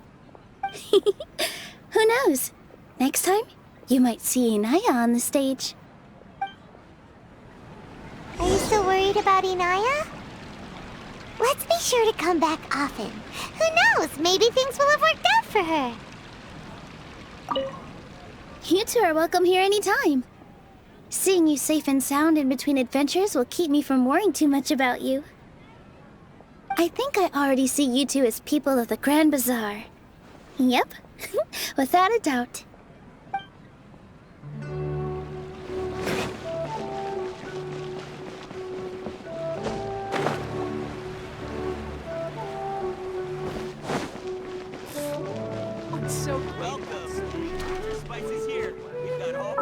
Who knows? Next time, you might see Inaya on the stage. Are you still worried about Inaya? Let's be sure to come back often. Who knows? Maybe things will have worked out for her. You two are welcome here anytime. Seeing you safe and sound in between adventures will keep me from worrying too much about you. I think I already see you two as people of the Grand Bazaar. Yep, without a doubt. So welcome. Spices here. We've got all.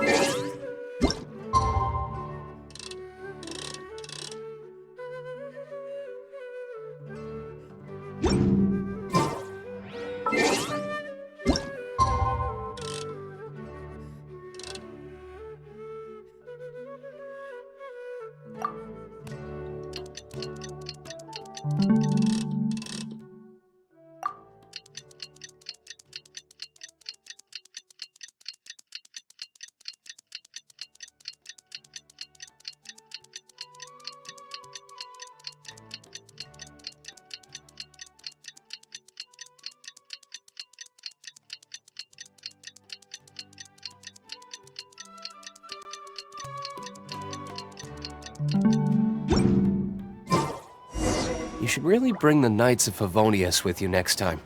You should really bring the Knights of Favonius with you next time.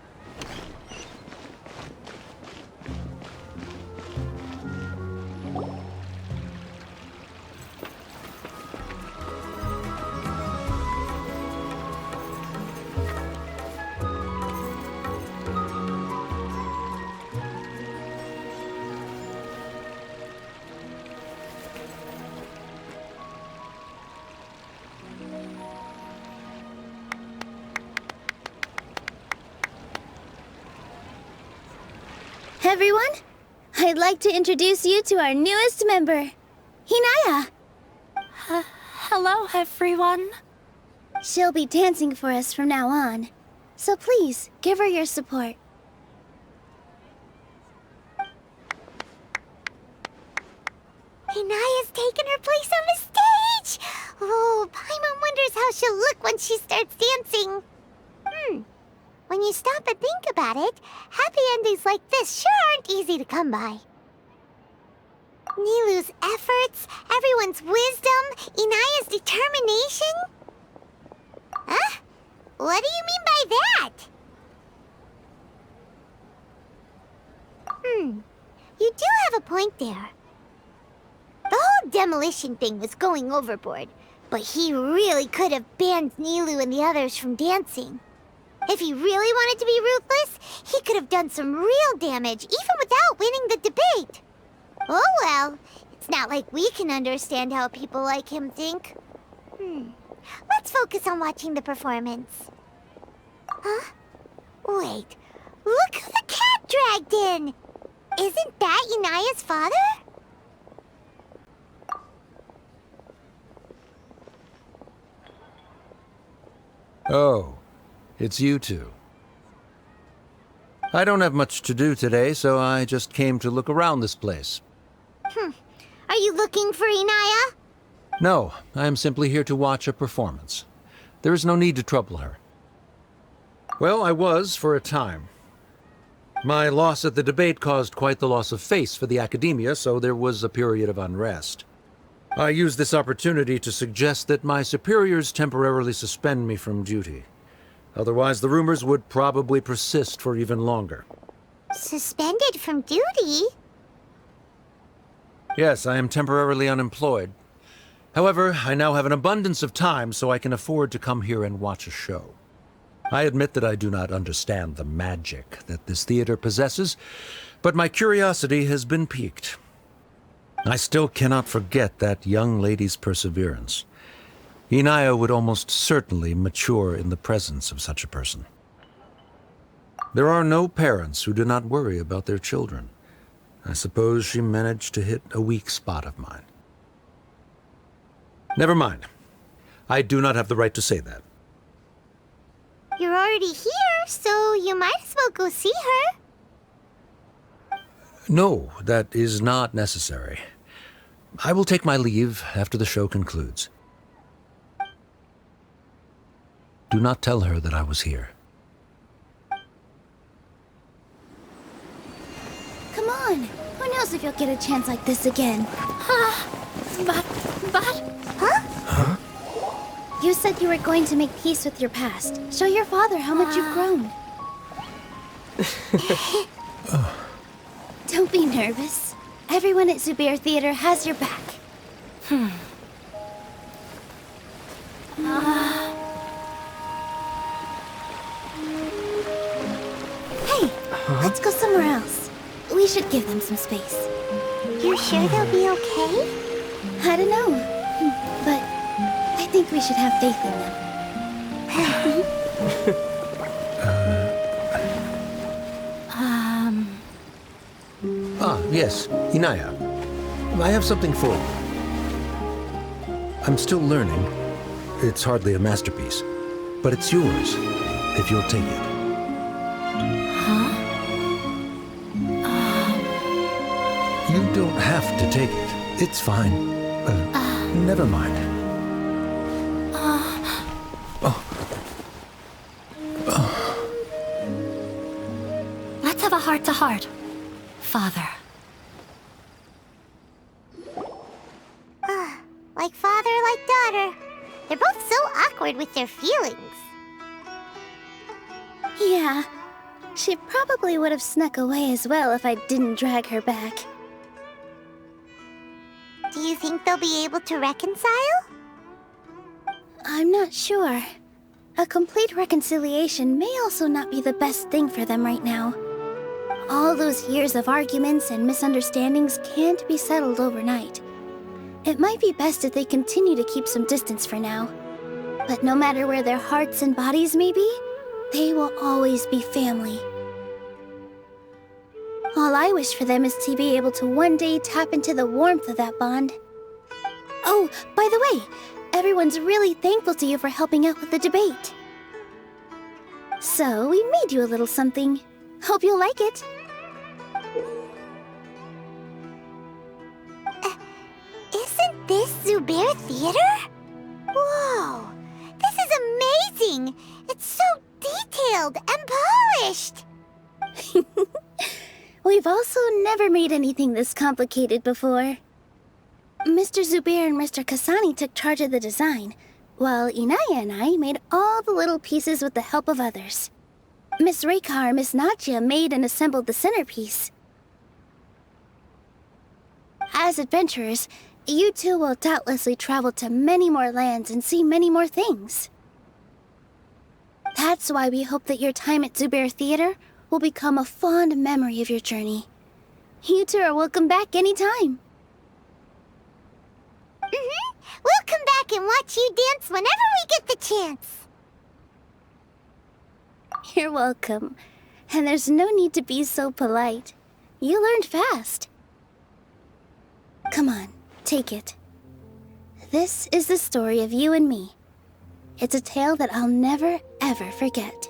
Everyone, I'd like to introduce you to our newest member, Inaya. Hello, everyone. She'll be dancing for us from now on, so please give her your support. Inaya's taken her place on the stage! Oh, Paimon wonders how she'll look when she starts dancing. When you stop and think about it, happy endings like this sure aren't easy to come by. Nilou's efforts, everyone's wisdom, Inaya's determination? Huh? What do you mean by that? You do have a point there. The whole demolition thing was going overboard, but he really could have banned Nilou and the others from dancing. If he really wanted to be ruthless, he could have done some real damage, even without winning the debate. Oh well, it's not like we can understand how people like him think. Let's focus on watching the performance. Huh? Wait, look who the cat dragged in! Isn't that Inaya's father? Oh, it's you two. I don't have much to do today, so I just came to look around this place. Are you looking for Inaya? No, I am simply here to watch a performance. There is no need to trouble her. Well, I was for a time. My loss at the debate caused quite the loss of face for the academia, so there was a period of unrest. I used this opportunity to suggest that my superiors temporarily suspend me from duty. Otherwise, the rumors would probably persist for even longer. Suspended from duty? Yes, I am temporarily unemployed. However, I now have an abundance of time, so I can afford to come here and watch a show. I admit that I do not understand the magic that this theater possesses, but my curiosity has been piqued. I still cannot forget that young lady's perseverance. Inaya would almost certainly mature in the presence of such a person. There are no parents who do not worry about their children. I suppose she managed to hit a weak spot of mine. Never mind. I do not have the right to say that. You're already here, so you might as well go see her. No, that is not necessary. I will take my leave after the show concludes. Do not tell her that I was here. Come on. Who knows if you'll get a chance like this again? But... Huh? You said you were going to make peace with your past. Show your father how much you've grown. Don't be nervous. Everyone at Zubair Theater has your back. Hey, let's go somewhere else. We should give them some space. You're sure they'll be okay? I don't know, but I think we should have faith in them. Yes, Inaya. I have something for you. I'm still learning. It's hardly a masterpiece, but it's yours, if you'll take it. You don't have to take it. It's fine. Never mind. Let's have a heart-to-heart, Father. Like father, like daughter. They're both so awkward with their feelings. Yeah, she probably would have snuck away as well if I didn't drag her back. Do you think they'll be able to reconcile? I'm not sure. A complete reconciliation may also not be the best thing for them right now. All those years of arguments and misunderstandings can't be settled overnight. It might be best if they continue to keep some distance for now. But no matter where their hearts and bodies may be, they will always be family. All I wish for them is to be able to one day tap into the warmth of that bond. Oh, by the way, everyone's really thankful to you for helping out with the debate. So, we made you a little something. Hope you'll like it. Isn't this Zubair Theater? Whoa! This is amazing! It's so detailed and polished! We've also never made anything this complicated before. Mr. Zubair and Mr. Kasani took charge of the design, while Inaya and I made all the little pieces with the help of others. Miss Reikar and Miss Nadia made and assembled the centerpiece. As adventurers, you two will doubtlessly travel to many more lands and see many more things. That's why we hope that your time at Zubair Theater will become a fond memory of your journey. You two are welcome back anytime. We'll come back and watch you dance whenever we get the chance. You're welcome. And there's no need to be so polite. You learned fast. Come on, take it. This is the story of you and me. It's a tale that I'll never, ever forget.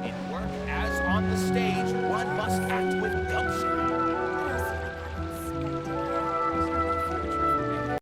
In work as on the stage, one must act